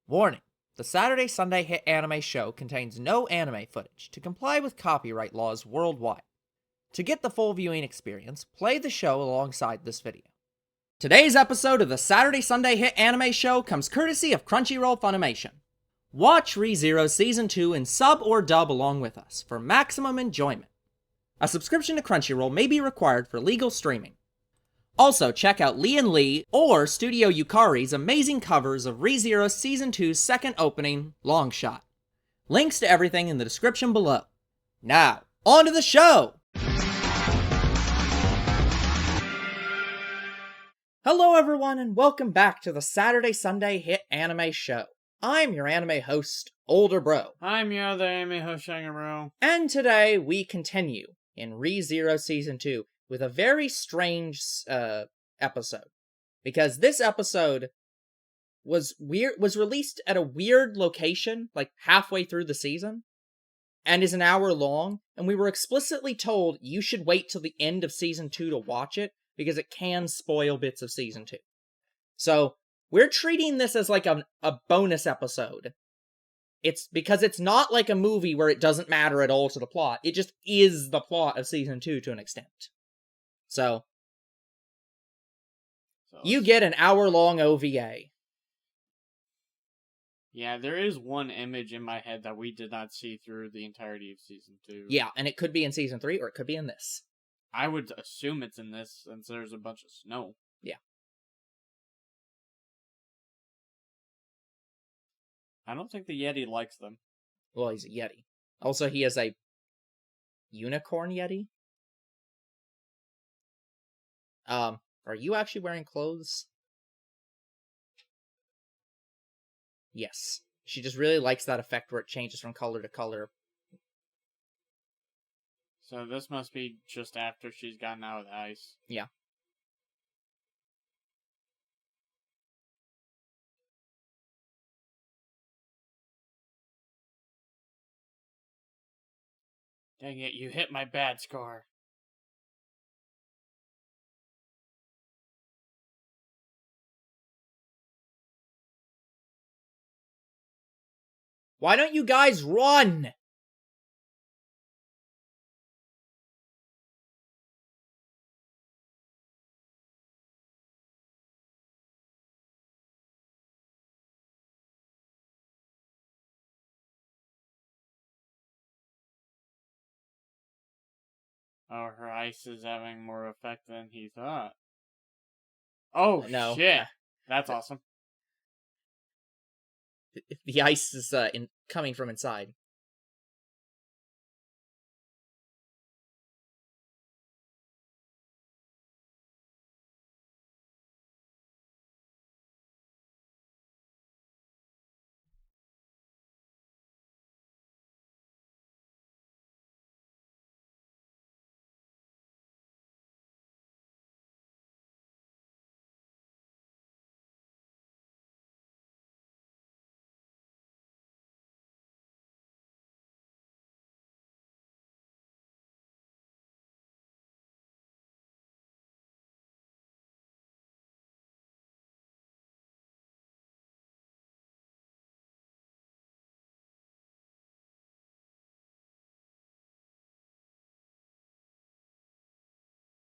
Warning: the Saturday Sunday Hit anime show contains no anime footage to comply with copyright laws worldwide. To get the full viewing experience, play the show alongside this video. Today's episode of the Saturday Sunday Hit anime show comes courtesy of Crunchyroll Funimation. Watch ReZero Season 2 in sub or dub along with us for maximum enjoyment. A subscription to Crunchyroll may be required for legal streaming. Also, check out Lee and Lee or Studio Yukari's amazing covers of ReZero Season 2's second opening, Long Shot. Links to everything in the description below. Now, on to the show! Hello everyone, and welcome back to the Saturday Sunday Hit anime show. I'm your anime host, Older Bro. I'm your other anime host, Younger Bro. And today we continue in ReZero Season 2 with a very strange episode. Because this episode was released at a weird location, like halfway through the season, and is an hour long, and we were explicitly told you should wait till the end of Season 2 to watch it, because it can spoil bits of Season 2. So, we're treating this as like a bonus episode. It's because it's not like a movie where it doesn't matter at all to the plot. It just is the plot of Season 2 to an extent. So you get an hour-long OVA. Yeah, there is one image in my head that we did not see through the entirety of Season 2. Yeah, and it could be in Season 3, or it could be in this. I would assume it's in this, since there's a bunch of snow. Yeah. I don't think the Yeti likes them. Well, he's a Yeti. Also, he is a unicorn Yeti. Are you actually wearing clothes? Yes. She just really likes that effect where it changes from color to color. So this must be just after she's gotten out of the ice. Yeah. Dang it, you hit my bad scar. Why don't you guys run? Oh, her ice is having more effect than he thought. Oh, No. shit. That's awesome. The ice is coming from inside.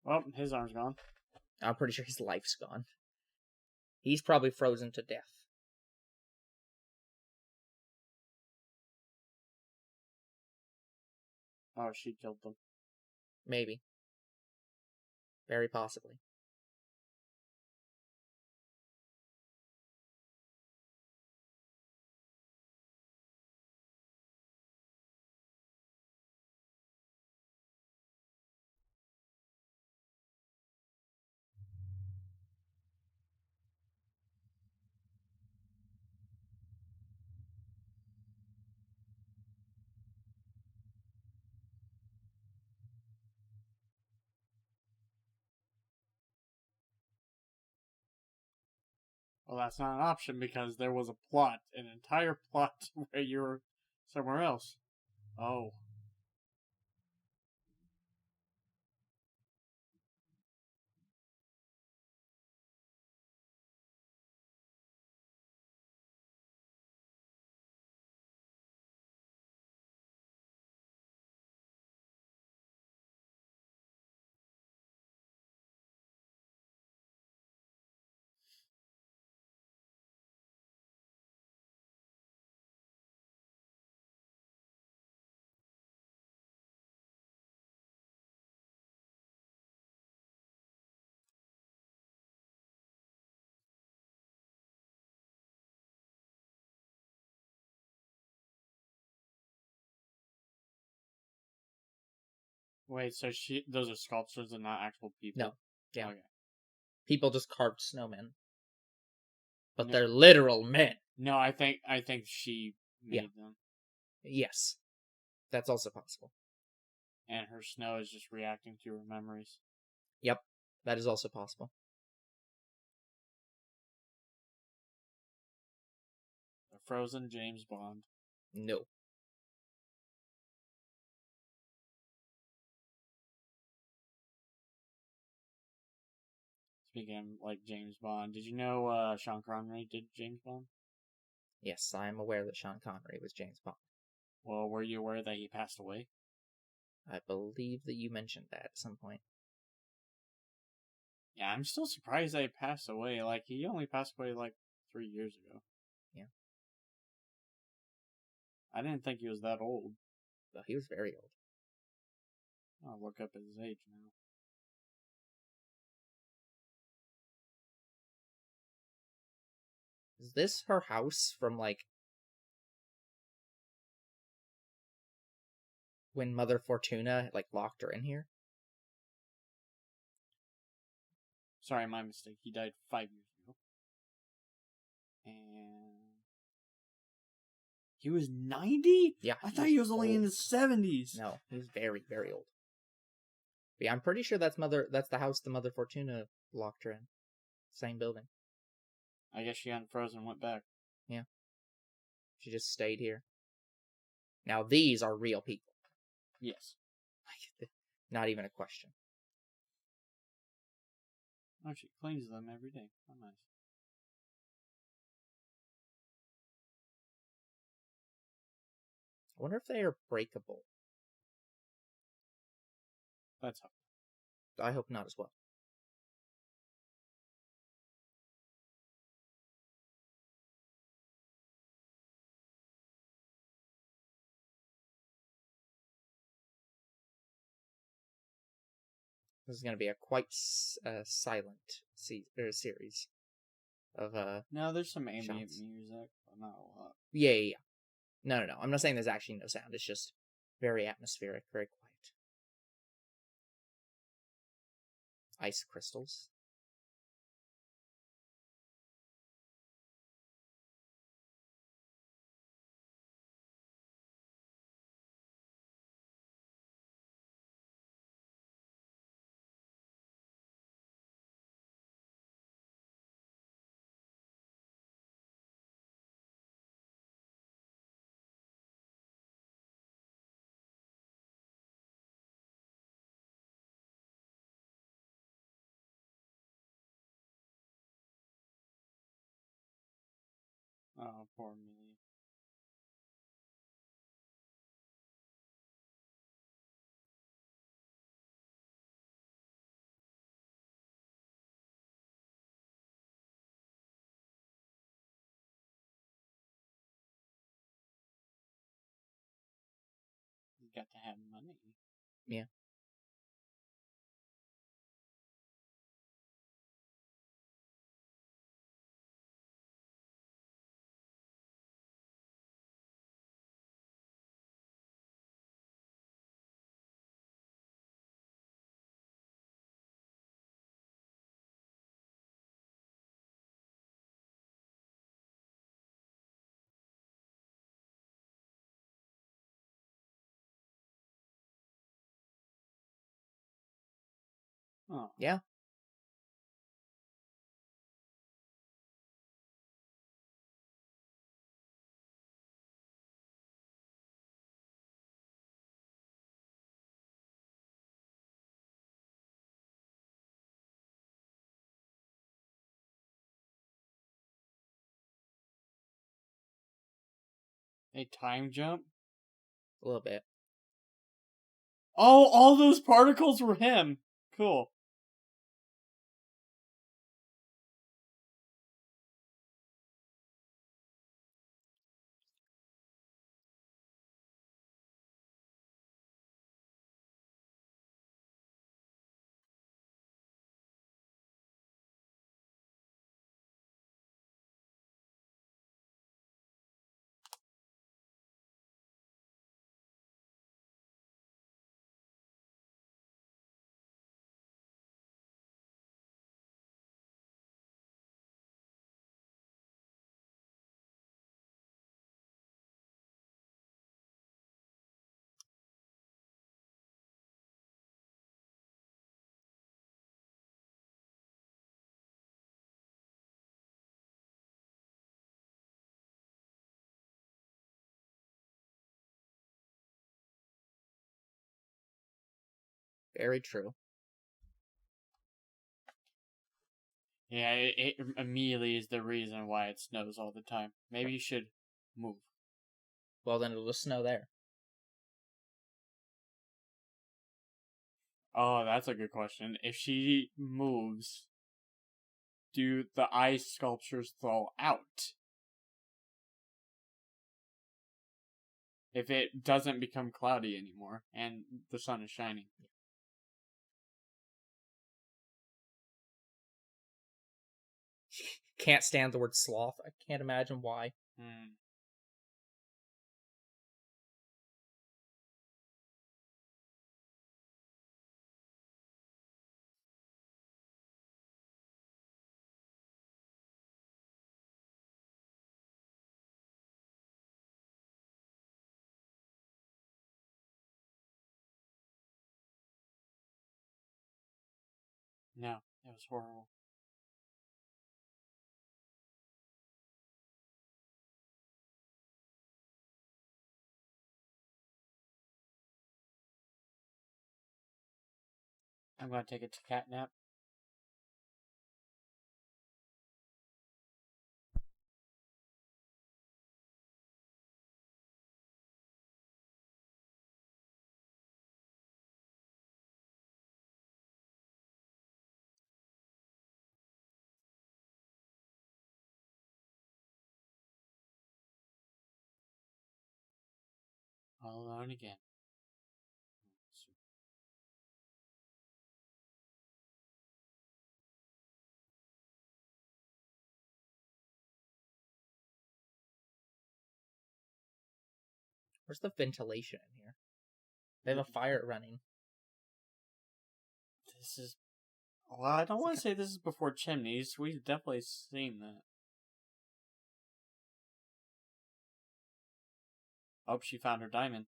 Well, his arm's gone. I'm pretty sure his life's gone. He's probably frozen to death. Oh, she killed them. Maybe. Very possibly. Well, that's not an option because there was a plot, an entire plot where you were somewhere else. Oh. Wait, so those are sculptures and not actual people? No. Yeah. Okay. People just carved snowmen. But No. they're literal men. No, I think she made them. Yes. That's also possible. And her snow is just reacting to her memories. Yep. That is also possible. A frozen James Bond. No. Speaking of, like, James Bond, did you know Sean Connery did James Bond? Yes, I am aware that Sean Connery was James Bond. Well, were you aware that he passed away? I believe that you mentioned that at some point. Yeah, I'm still surprised that he passed away. Like, he only passed away, like, 3 years ago. Yeah. I didn't think he was that old. But he was very old. I'll look up his age now. Is this her house from, like, when Mother Fortuna, like, locked her in here? Sorry, my mistake. He died 5 years ago. And he was 90? Yeah. I thought he was only in old. his 70s. No, he's very, very old. But yeah, I'm pretty sure that's the house the Mother Fortuna locked her in. Same building. I guess she unfroze and went back. Yeah. She just stayed here. Now these are real people. Yes. Not even a question. Oh, she cleans them every day. Oh, nice. I wonder if they are breakable. That's how. I hope not as well. This is going to be a quite silent series of No, there's some ambient shots. music, but not a lot. Yeah. No. I'm not saying there's actually no sound. It's just very atmospheric, very quiet. Ice crystals. Oh, poor Amelia. You got to have money. Yeah. Oh. Yeah. A time jump? A little bit. Oh, all those particles were him. Cool. Very true. Yeah, it immediately is the reason why it snows all the time. Maybe you should move. Well, then it'll just snow there. Oh, that's a good question. If she moves, do the ice sculptures thaw out? If it doesn't become cloudy anymore and the sun is shining. Can't stand the word sloth. I can't imagine why. No, it was horrible. I'm going to take a cat nap. All alone again. Where's the ventilation in here? They have a fire running. This is... Well, I don't want to say this is before chimneys. We've definitely seen that. Oh, she found her diamond.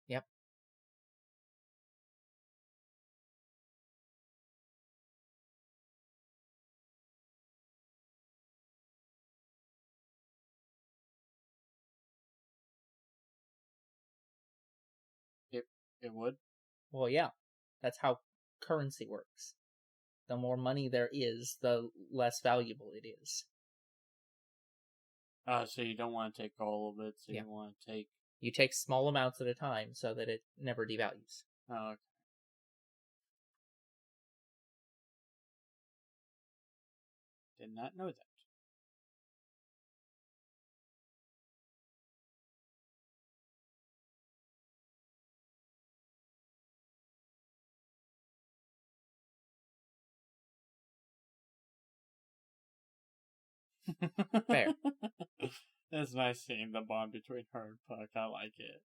Yep. It would? Well, yeah. That's how currency works. The more money there is, the less valuable it is. So you don't want to take all of it, so Yeah. you want to take... You take small amounts at a time so that it never devalues. Oh, okay. Did not know that. Fair. It's nice seeing the bond between her and Puck. I like it.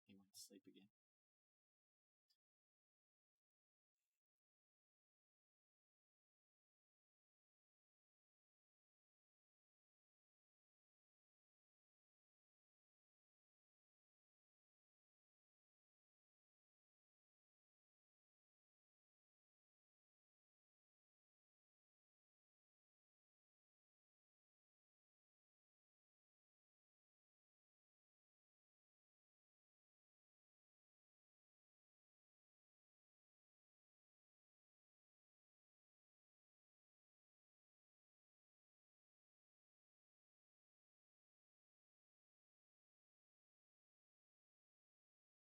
He went to sleep again.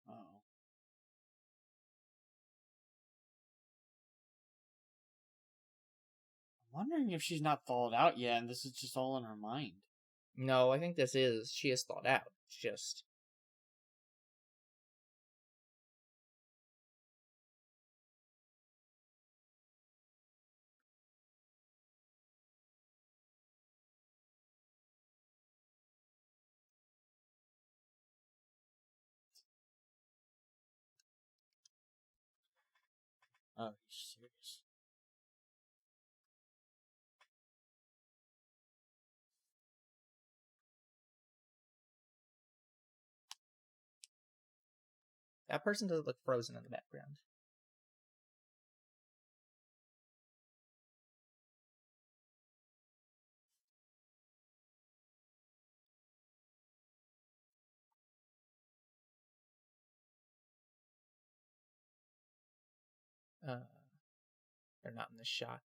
Uh-oh. I'm wondering if she's not thawed out yet, and this is just all in her mind. No, I think this is. She is thought out. It's just. Oh, he's serious. That person doesn't look frozen in the background. They're not in this shot.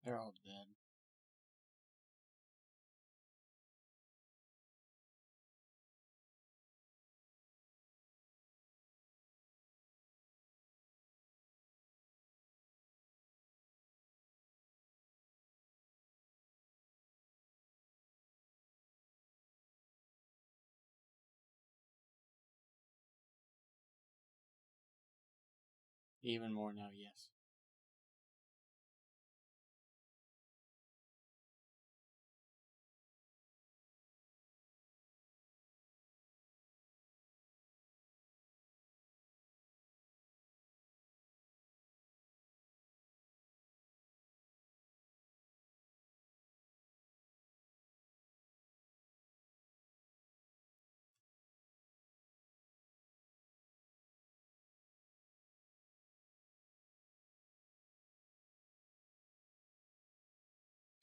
They're all dead. Even more now, yes.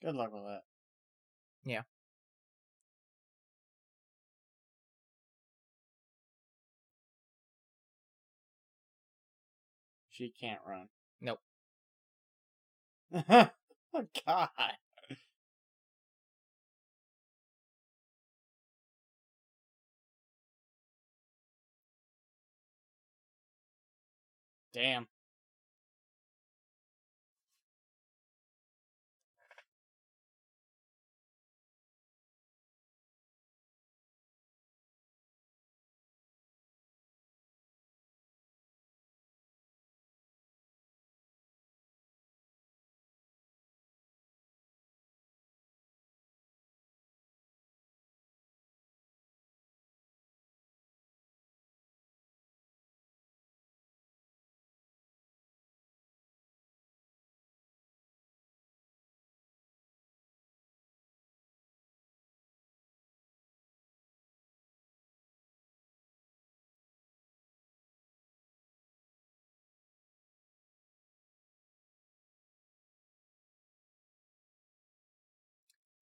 Good luck with that. Yeah. She can't run. Nope. Oh, God. Damn.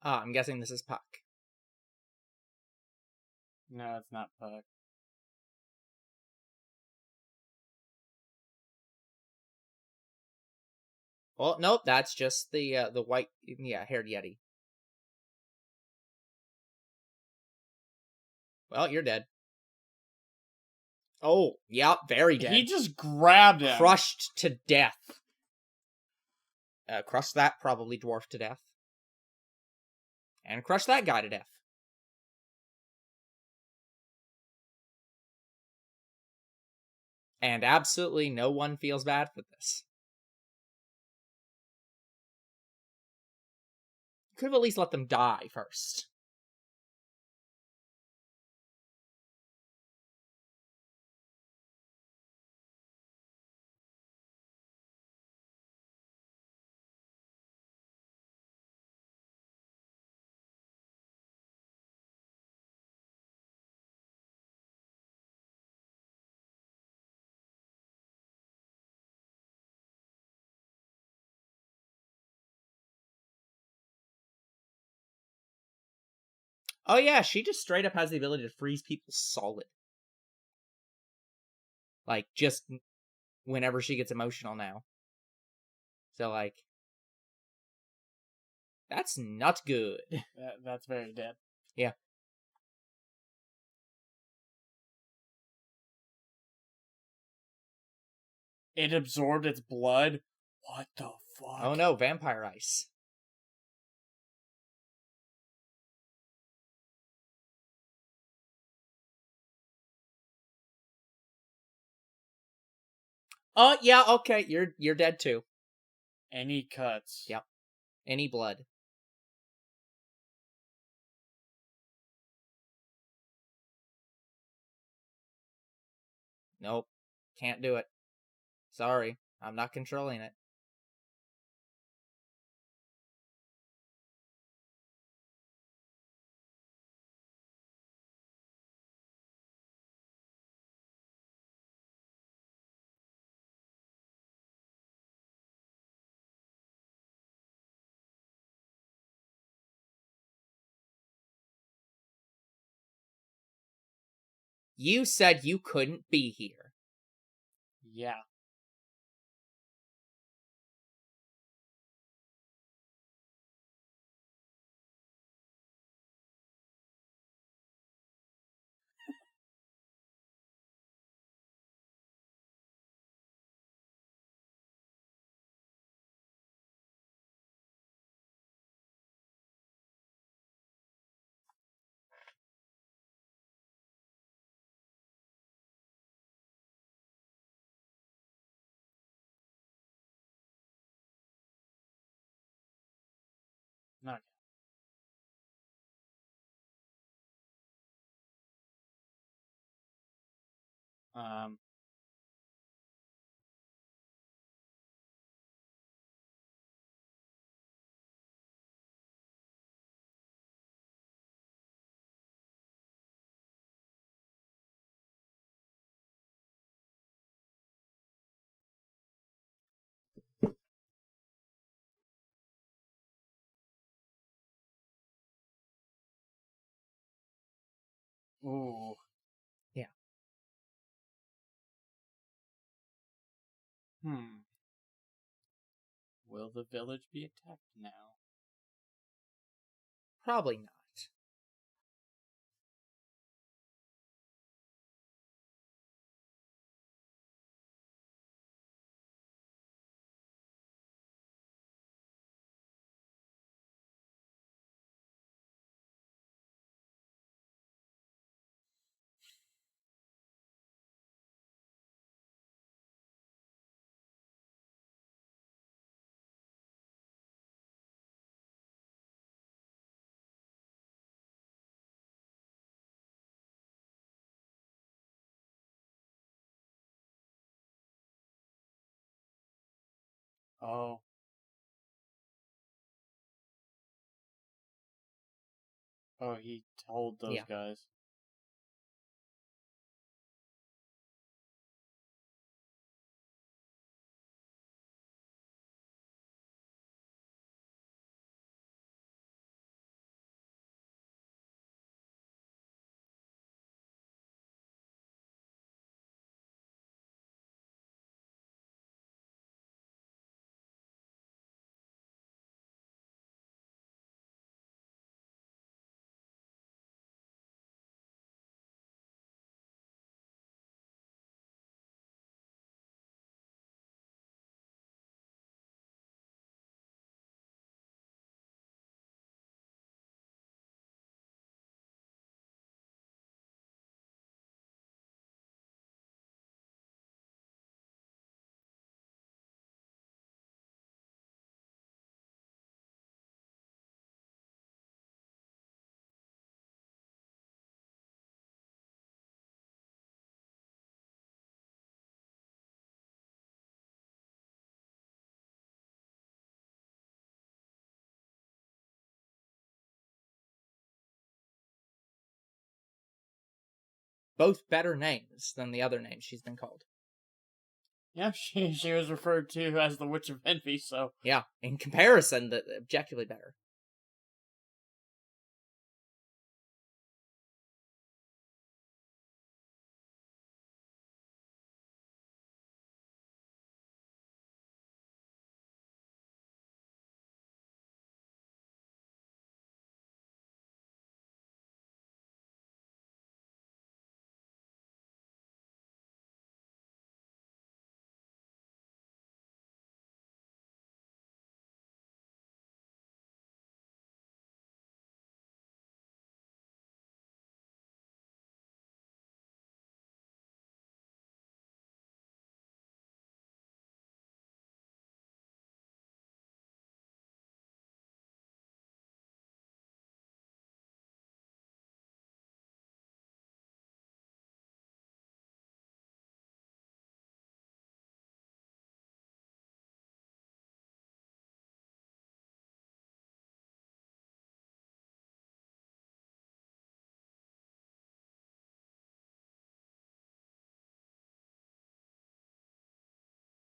I'm guessing this is Puck. No, it's not Puck. Well, nope, that's just the white, haired Yeti. Well, you're dead. Oh, yeah, very dead. He just grabbed him. Crushed to death. Crushed that probably dwarf to death. And crushed that guy to death. And absolutely no one feels bad for this. Could have at least let them die first. Oh yeah, she just straight up has the ability to freeze people solid. Like, just whenever she gets emotional now. So, like, that's not good. That's very dead. Yeah. It absorbed its blood? What the fuck? Oh no, vampire ice. Oh yeah, okay, you're dead too. Any cuts? Yep. Any blood. Nope. Can't do it. Sorry. I'm not controlling it. You said you couldn't be here. Yeah. Not Ooh. Yeah. Will the village be attacked now? Probably not. Oh. Oh, he told those Yeah. guys. both better names than the other names she's been called. Yeah, she was referred to as the Witch of Envy, so... Yeah, in comparison, objectively better.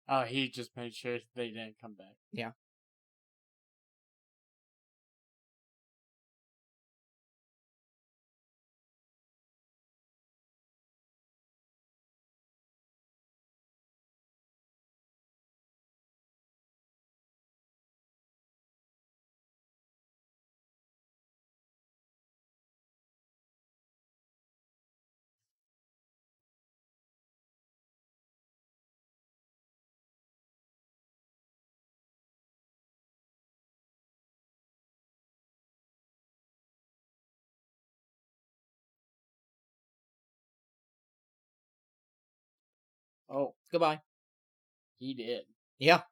Oh, he just made sure they didn't come back. Yeah. Oh, Goodbye. he did. Yeah.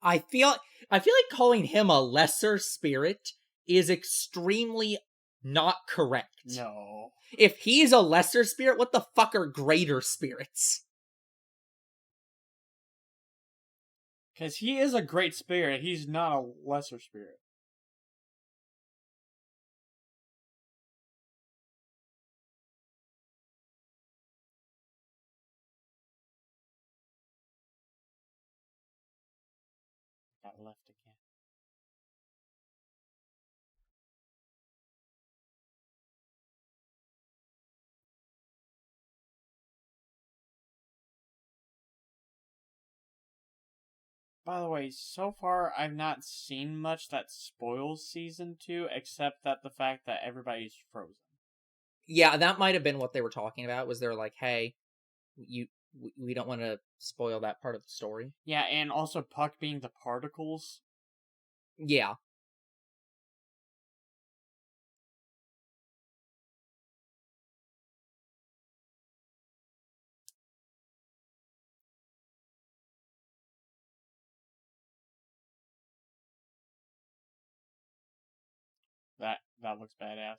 I feel like calling him a lesser spirit is extremely not correct. No. If he's a lesser spirit, what the fuck are greater spirits? Because he is a great spirit, he's not a lesser spirit. Got left again. By the way, so far I've not seen much that spoils season 2, except that the fact that everybody's frozen. Yeah, that might have been what they were talking about. Was they're like, hey, we don't want to spoil that part of the story. Yeah, and also Puck being the particles. Yeah. That looks badass.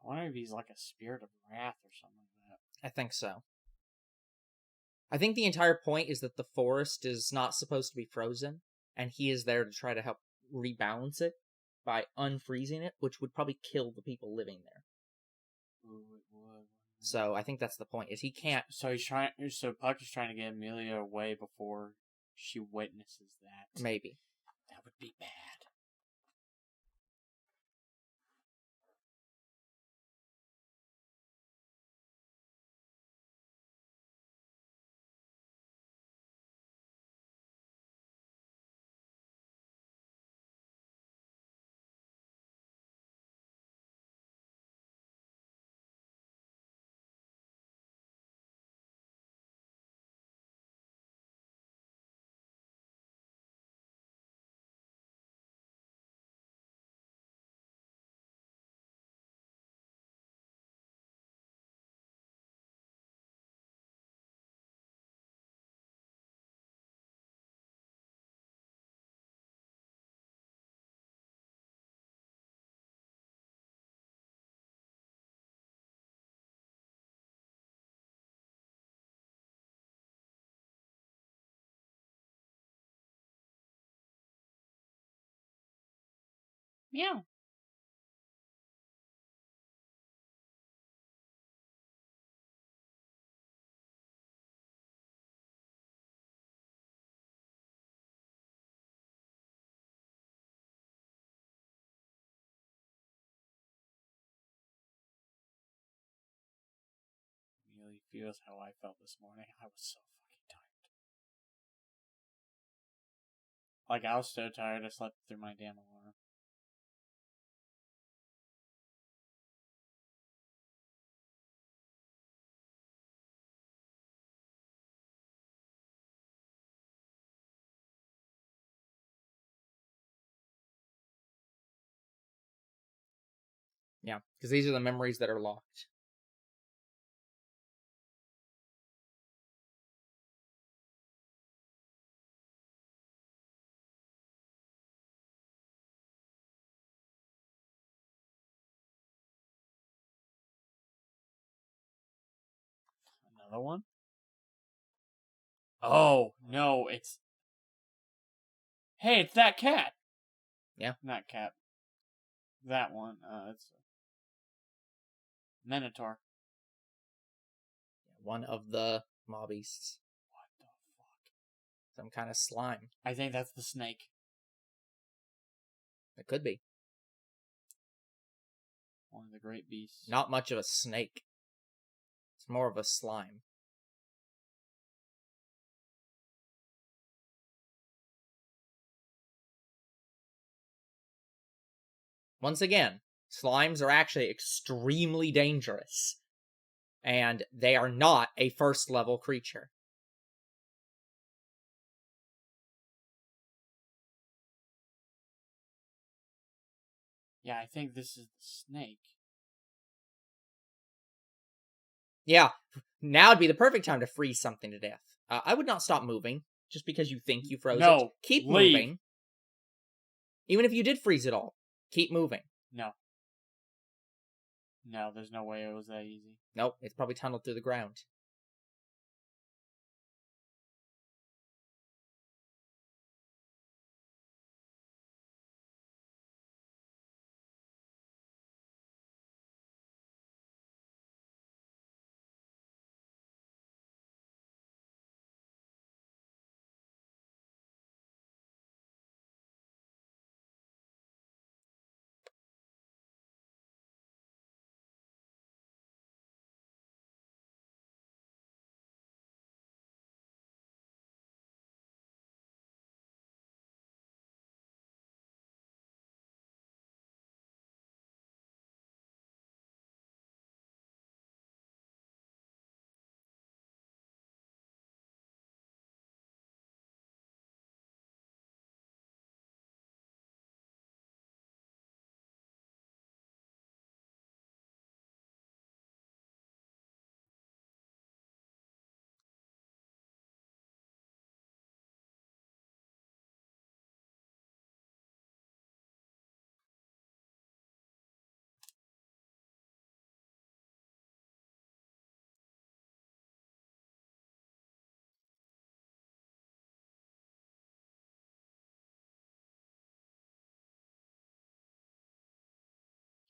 wonder if he's like a spirit of wrath or something like that. I think so. I think the entire point is that the forest is not supposed to be frozen, and he is there to try to help rebalance it by unfreezing it, which would probably kill the people living there. Ooh, it would. So I think that's the point, is he can't... So Puck is trying to get Emilia away before she witnesses that. Maybe. That would be bad. Meow. Emilia feels how I felt this morning. I was so fucking tired. Like, I was so tired I slept through my damn alarm. Yeah, because these are the memories that are locked. Another one? Oh, no, it's... Hey, it's that cat! Yeah. Not cat. That one. It's... Minotaur. One of the mob beasts. What the fuck? Some kind of slime. I think that's the snake. It could be. One of the great beasts. Not much of a snake. It's more of a slime. Once again, slimes are actually extremely dangerous. And they are not a first level creature. Yeah, I think this is the snake. Yeah, now would be the perfect time to freeze something to death. I would not stop moving, just because you think you froze it. Keep moving. Even if you did freeze it all, keep moving. No. No, there's no way it was that easy. Nope, it's probably tunneled through the ground.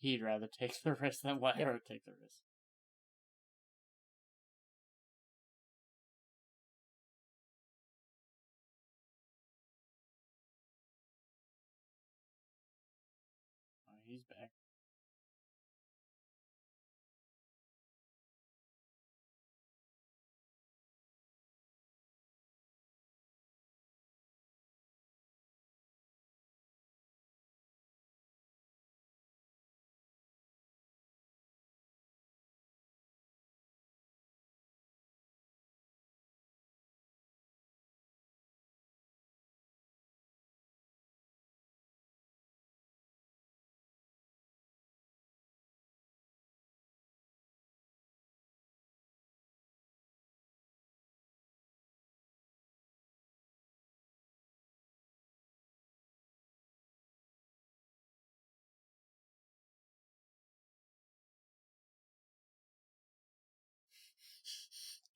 He'd rather take the risk than let her take the risk. Oh, he's back.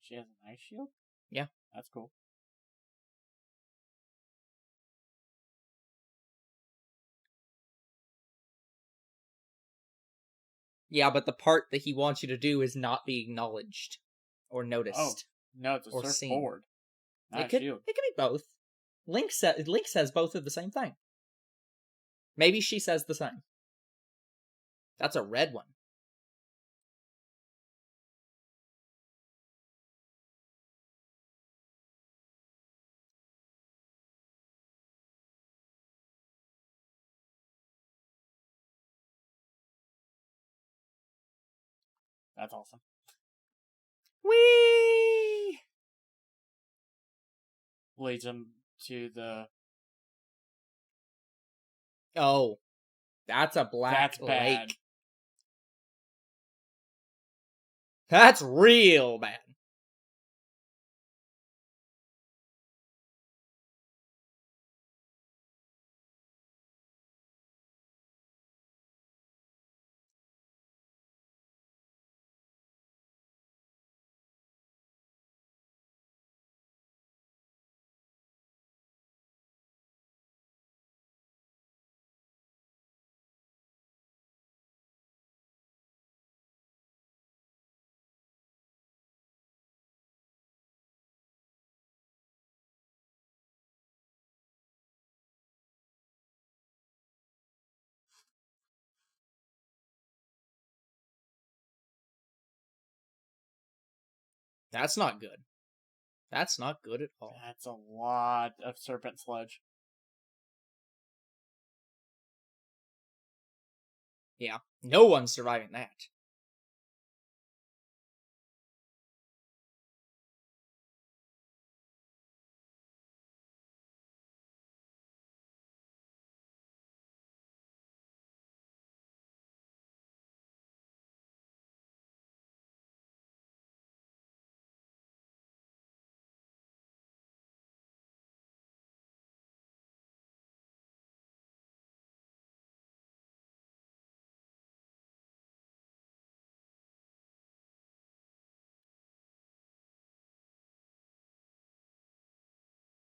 She has an ice shield? Yeah. That's cool. Yeah, but the part that he wants you to do is not be acknowledged or noticed. Oh, no, it's a or surfboard. Seen. Not a shield. It could be both. Link says both are the same thing. Maybe she says the same. That's a red one. That's awesome. Whee! Leads him to the... Oh, that's a black That's bad. lake. That's real bad. That's not good. That's not good at all. That's a lot of serpent sludge. Yeah, no one's surviving that.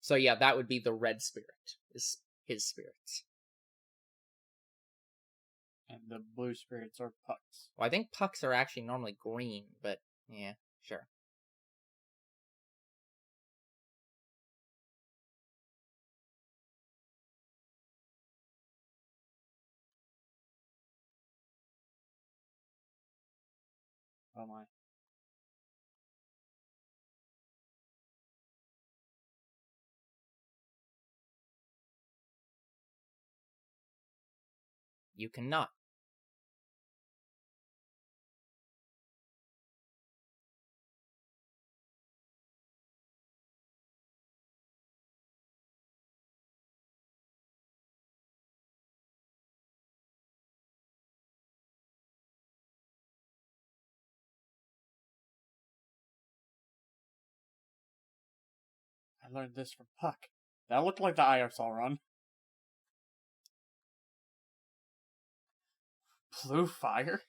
So yeah, that would be the red spirit, is his spirits. And the blue spirits are Pucks. Well, I think Pucks are actually normally green, but yeah, sure. Oh my. You cannot. I learned this from Puck. That looked like the Aerosol run. Blue fire?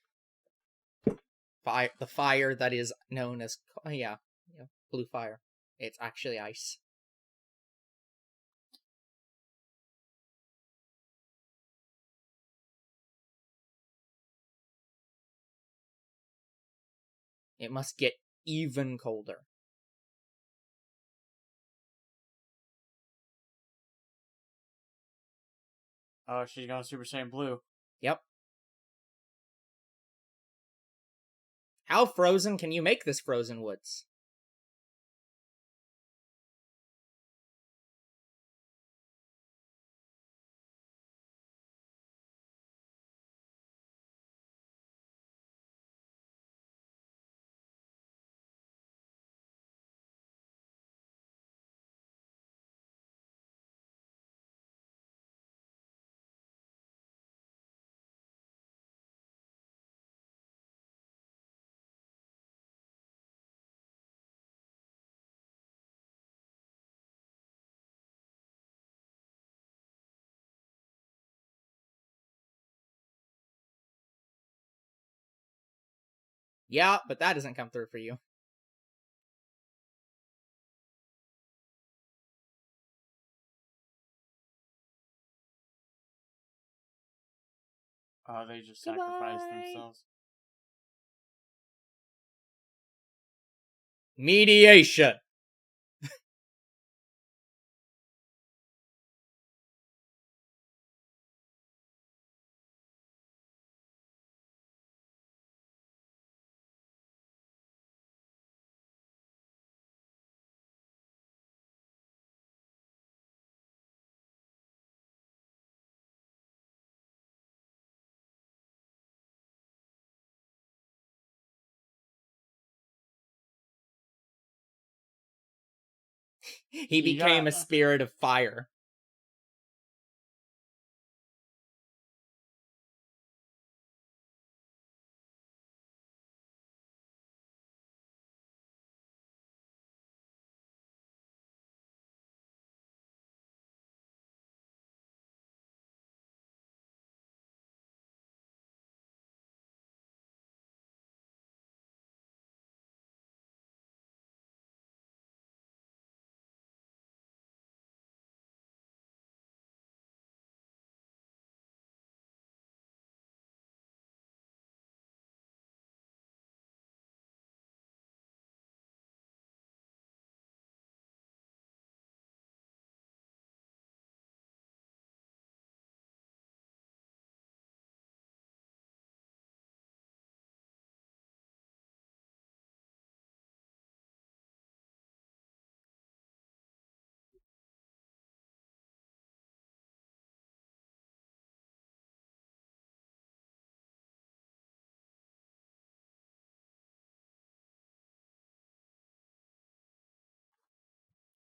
The fire that is known as blue fire. It's actually ice. It must get even colder. Oh, she's going Super Saiyan Blue. Yep. How frozen can you make this Frozen Woods? Yeah, but that doesn't come through for you. Oh, they just Goodbye. sacrificed themselves. Mediation. He became a spirit of fire.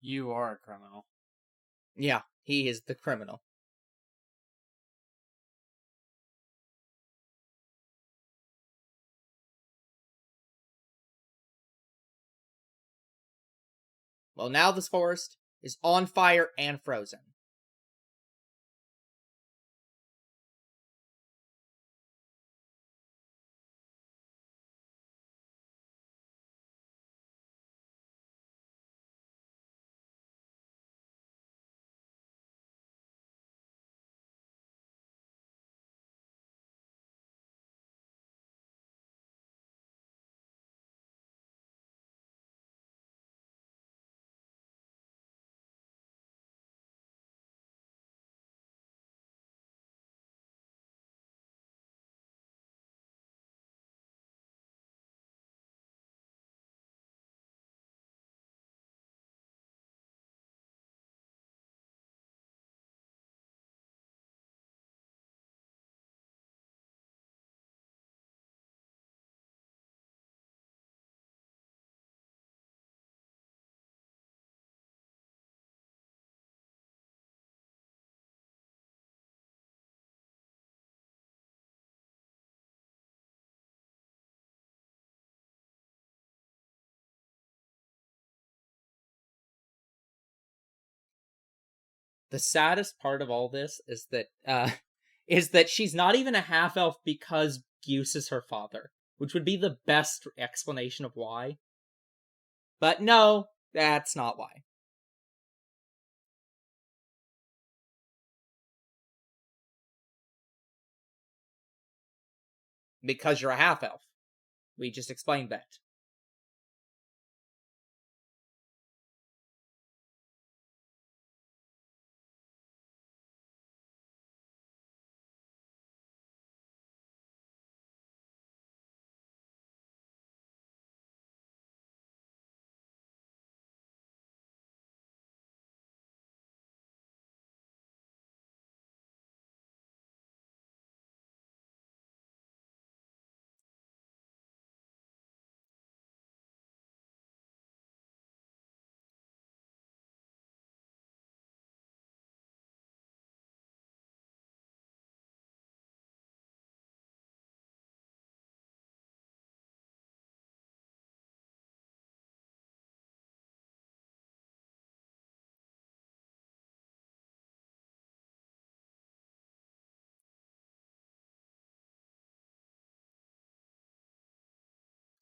You are a criminal. Yeah, he is the criminal. Well, now this forest is on fire and frozen. The saddest part of all this is that she's not even a half elf because Buse is her father, which would be the best explanation of why. But no, that's not why. Because you're a half elf. We just explained that.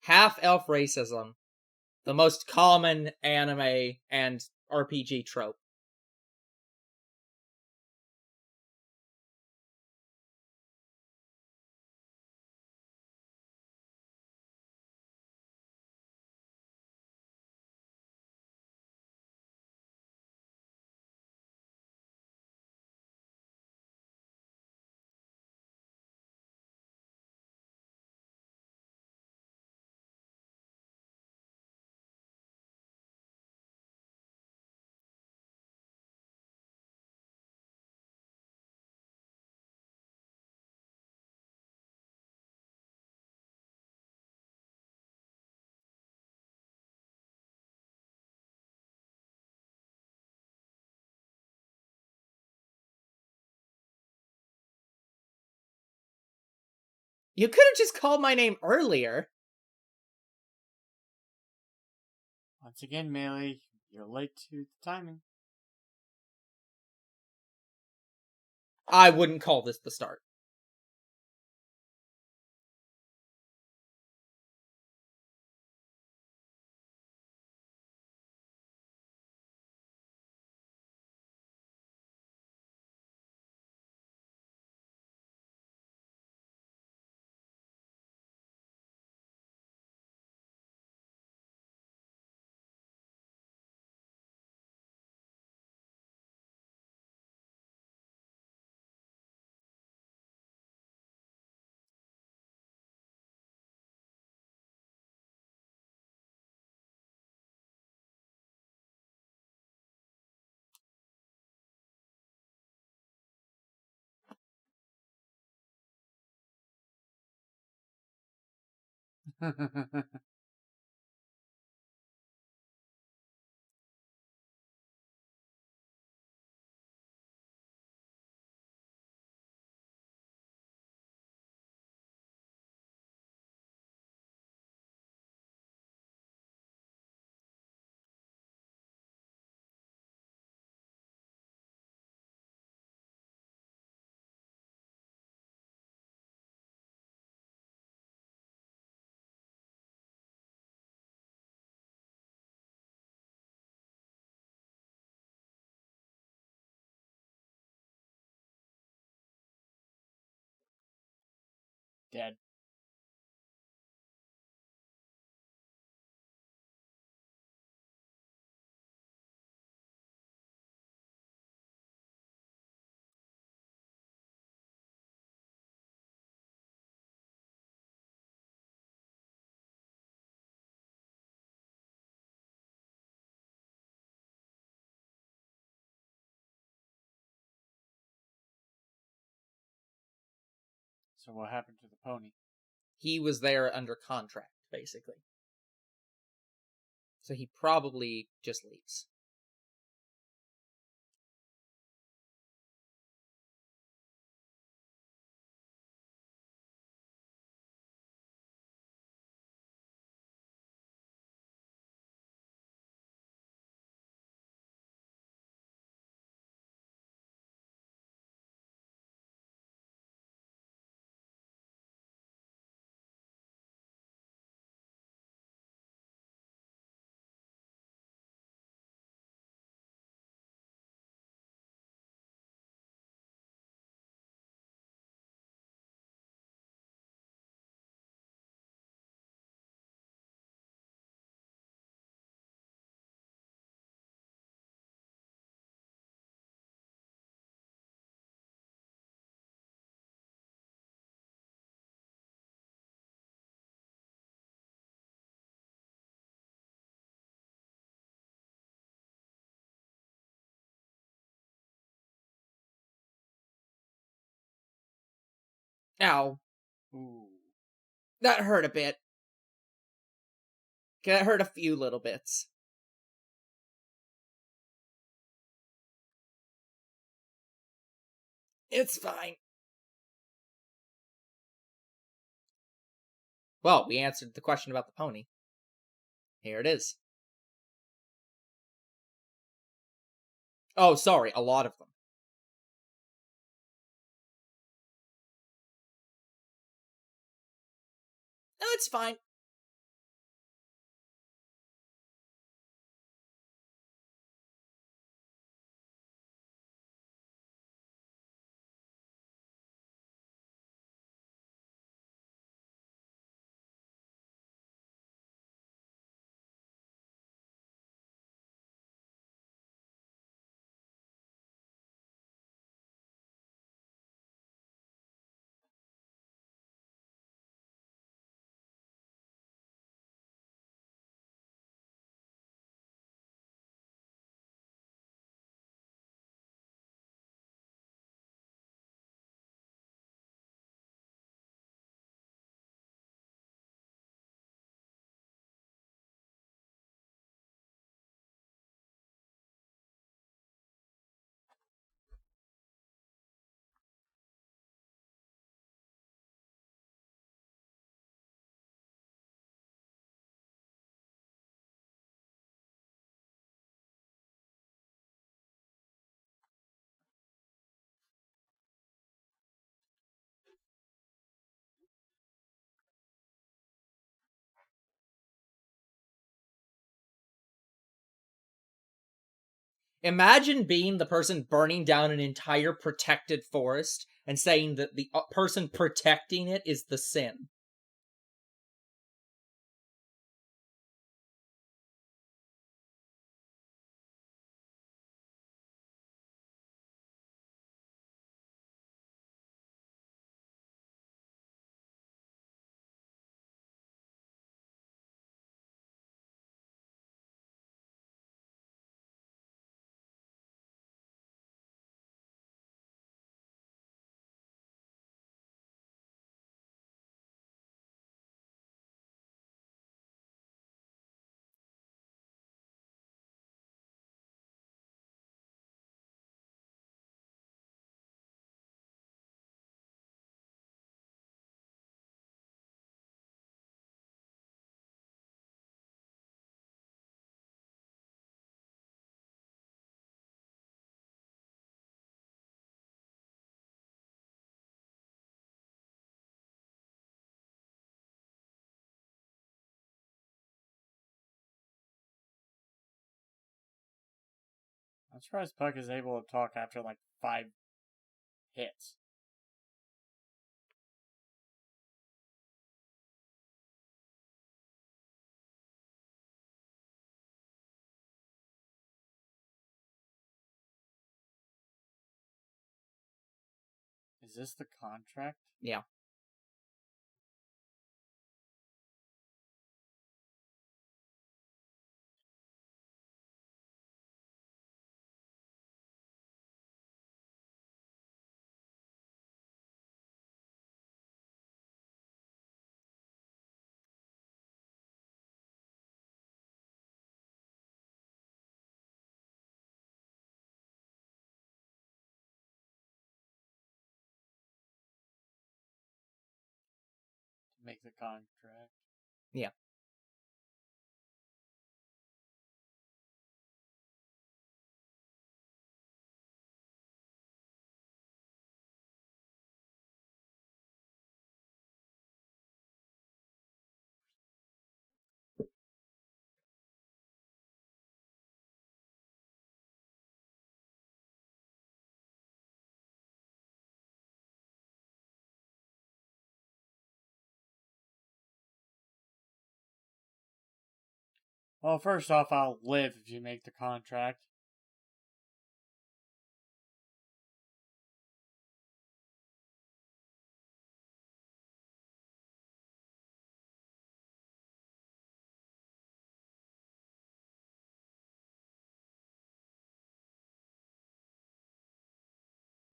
half-elf racism, the most common anime and RPG trope. You could have just called my name earlier. Once again, Melee, you're late to the timing. I wouldn't call this the start. Dead. So what happened to the pony? He was there under contract, basically. So he probably just leaves. Ow. Ooh. That hurt a bit. That hurt a few little bits. It's fine. Well, we answered the question about the pony. Here it is. Oh, sorry, a lot of them. No, it's fine. Imagine being the person burning down an entire protected forest and saying that the person protecting it is the sin. I'm surprised Puck is able to talk after like 5 hits. Is this the contract? Yeah. To make the contract. Yeah. Well, first off, I'll live if you make the contract.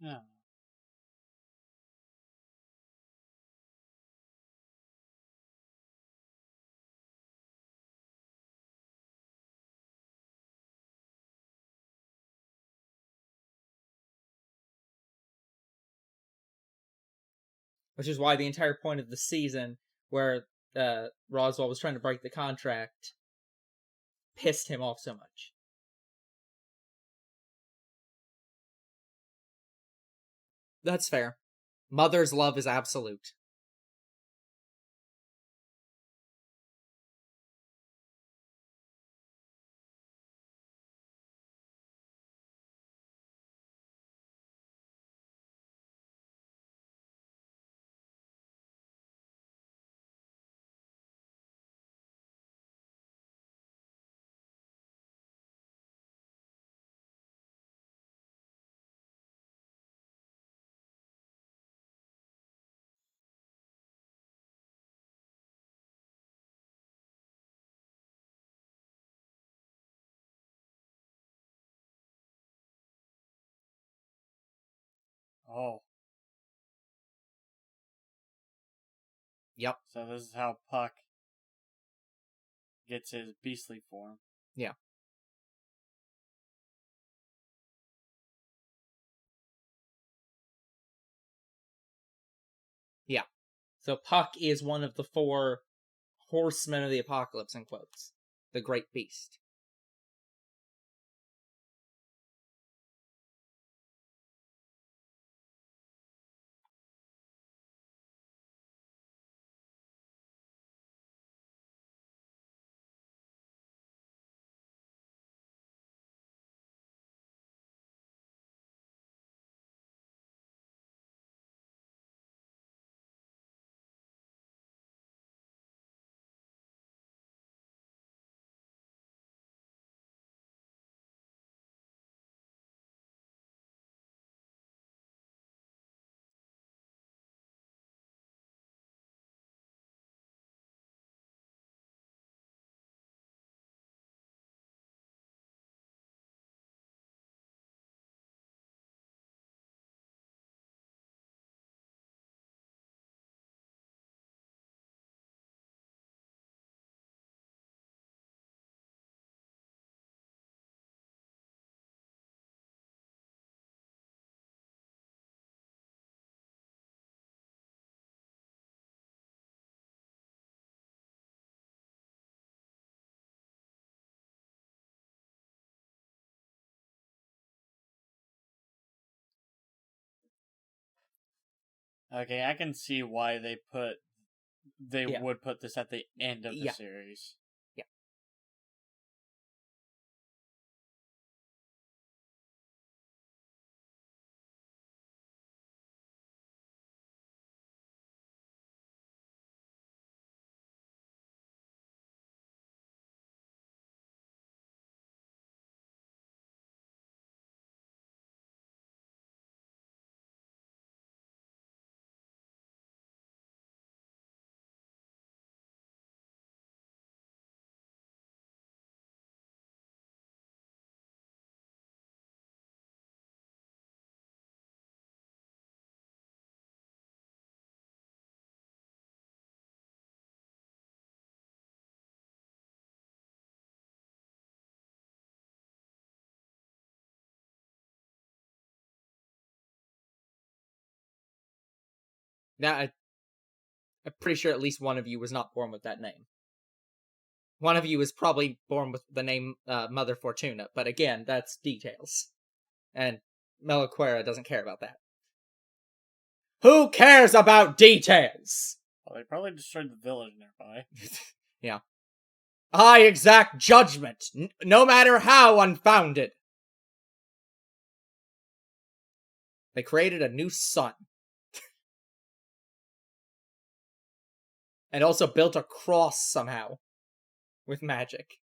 Yeah. Which is why the entire point of the season where Roswell was trying to break the contract pissed him off so much. That's fair. Mother's love is absolute. Oh. Yep. So this is how Puck gets his beastly form. Yeah. Yeah. So Puck is one of the 4 horsemen of the apocalypse, in quotes. The Great Beast. Okay, I can see why they Yeah. would put this at the end of the Yeah. series. Yeah. Now, I'm pretty sure at least one of you was not born with that name. One of you was probably born with the name Mother Fortuna, but again, that's details. And Meliquera doesn't care about that. Who cares about details? Well, they probably destroyed the village nearby. Yeah. I exact judgment, no matter how unfounded. They created a new sun. And also built a cross somehow. With magic.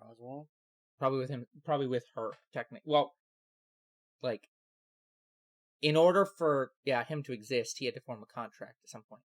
Oswald? Probably with him, probably with her, technically. Well, like, in order for, him to exist, he had to form a contract at some point.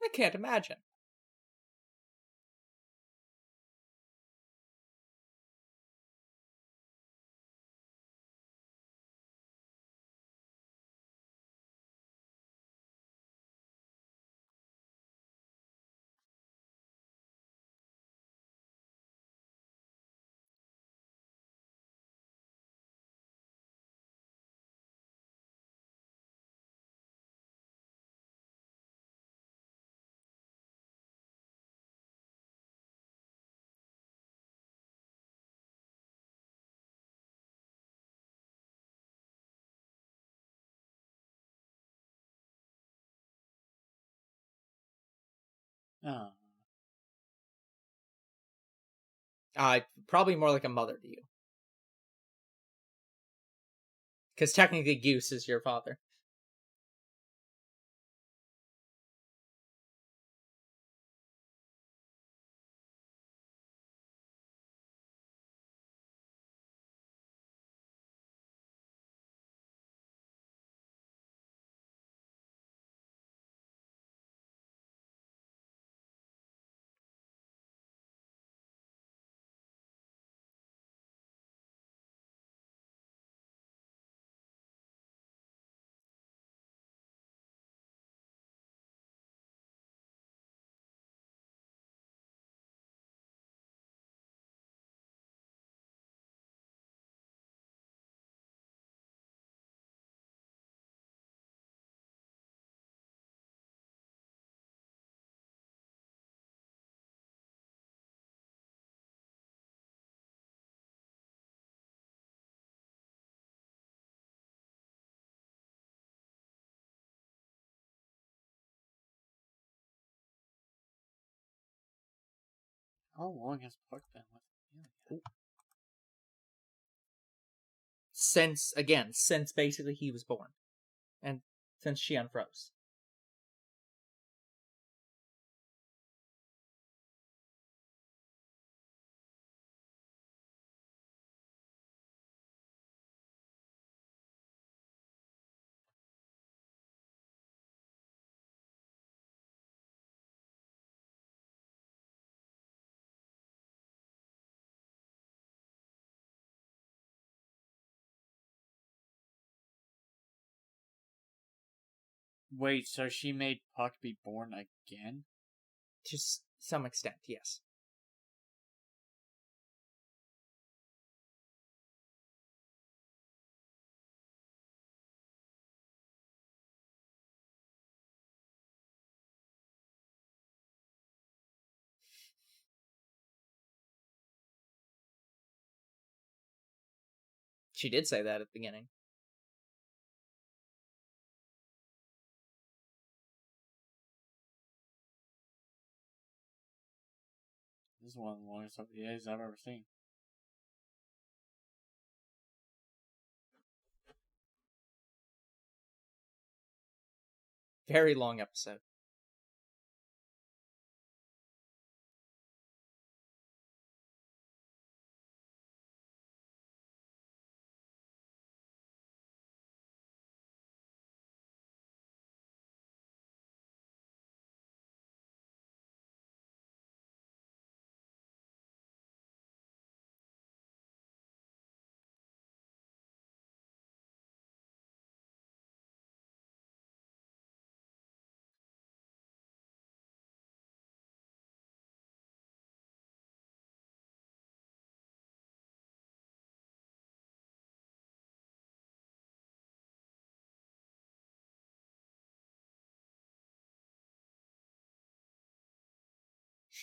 I can't imagine. Oh. Probably more like a mother to you. Because technically Goose is your father. How long has Puck been with Emilia? Since basically he was born. And since she unfroze. Wait, so she made Puck be born again? To some extent, yes. She did say that at the beginning. This is one of the longest OVAs I've ever seen. Very long episode.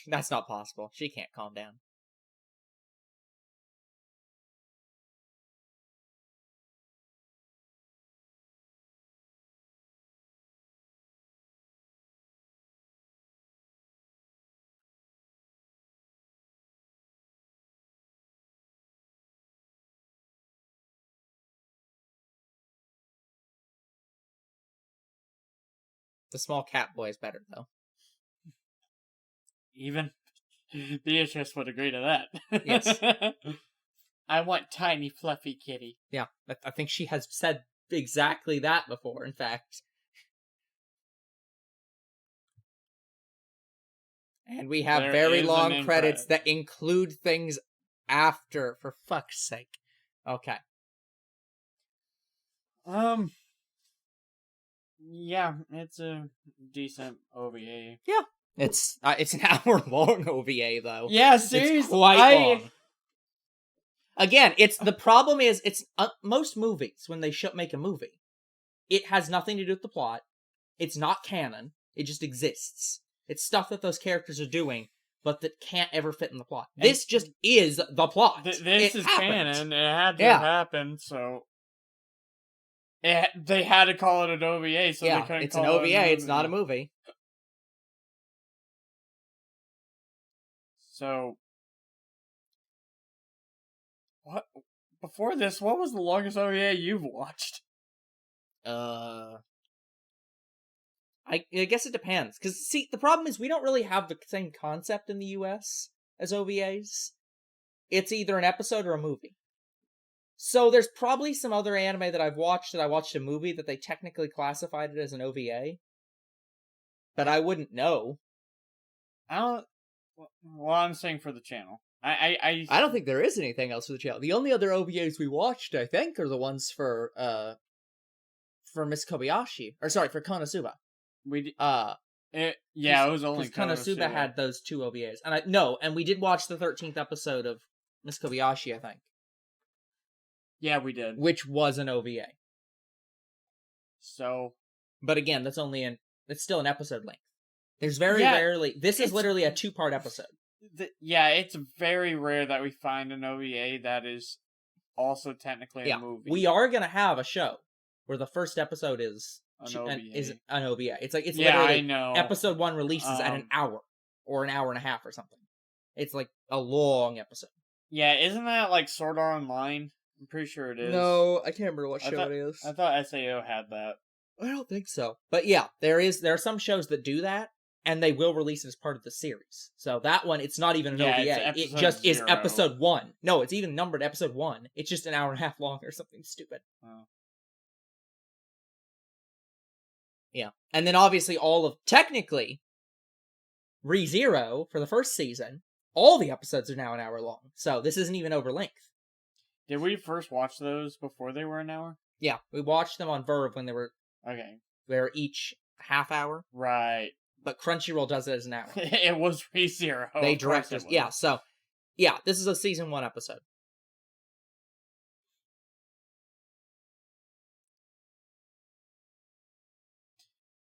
That's not possible. She can't calm down. The small cat boy is better, though. Even Beatrice would agree to that. Yes. I want tiny fluffy kitty. Yeah, I think she has said exactly that before, in fact. And we have There very is long an credits credit. that include things after, for fuck's sake. Okay. Yeah, it's a decent OVA. Yeah. It's an hour-long OVA, though. Yeah, seriously. It's quite long. Again, the problem is, most movies, when they make a movie, it has nothing to do with the plot. It's not canon. It just exists. It's stuff that those characters are doing, but that can't ever fit in the plot. And this just is the plot. This is happened. canon. It had to happen, so they had to call it an OVA. So they couldn't it's call an OVA. It it's not a movie. So, what before this? What was the longest OVA you've watched? I guess it depends. Because, see, the problem is we don't really have the same concept in the US as OVAs. It's either an episode or a movie. So there's probably some other anime that I watched a movie that they technically classified it as an OVA. But I wouldn't know. Well, I'm saying for the channel. I don't think there is anything else for the channel. The only other OVAs we watched, I think, are the ones for Miss Kobayashi. Or sorry, for Konosuba. We did, it it was only Konosuba had those two OVAs. And we did watch the 13th episode of Miss Kobayashi, I think. Yeah, we did. Which was an OVA. So, but again, it's still an episode length. There's very rarely. This is literally a 2-part episode. It's very rare that we find an OVA that is also technically a movie. We are gonna have a show where the first episode is an OVA. It's literally I know. episode 1 releases at an hour or an hour and a half or something. It's like a long episode. Yeah, isn't that like Sword Art Online? I'm pretty sure it is. No, I can't remember what I show thought- it is. I thought SAO had that. I don't think so. But yeah, there are some shows that do that, and they will release it as part of the series. So that one, it's not even an Yeah, OVA. it's It just is episode 0. episode 1. No, it's even numbered episode 1. It's just an hour and a half long or something stupid. Oh. Yeah. And then obviously technically, ReZero, for the first season, all the episodes are now an hour long. So this isn't even over length. Did we first watch those before they were an hour? Yeah, we watched them on Verve when they were each half hour. Right. But Crunchyroll does it as an hour. It was ReZero. They directed. Yeah, so yeah, this is a season 1 episode.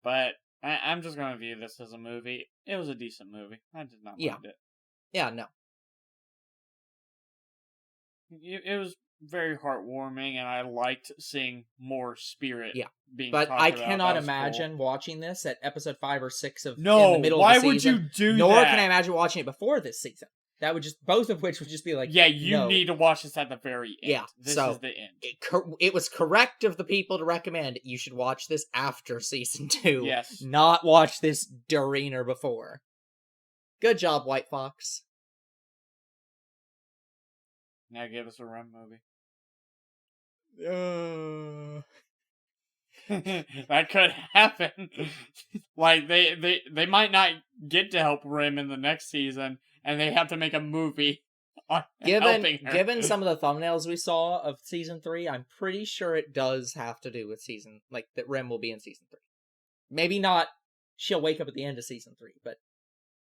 But I'm just going to view this as a movie. It was a decent movie. I did not mind it. Yeah, no. It was very heartwarming, and I liked seeing more spirit. Yeah, being but talked I about. cannot That was imagine cool. watching this at episode 5 or 6 of in No, the middle why of the would season. you do Nor that? can I imagine watching it before this season. That would just both of which would just be like, yeah, you no. need to watch this at the very end. Yeah, This so is the end. It was correct of the people to recommend you should watch this after season 2. Yes. Not watch this during or before. Good job, White Fox. Now give us a Rem movie. That could happen. Like they might not get to help Rim in the next season, and they have to make a movie on helping her. Given some of the thumbnails we saw of season 3, I'm pretty sure it does have to do with that Rim will be in season 3. Maybe not. She'll wake up at the end of season 3, but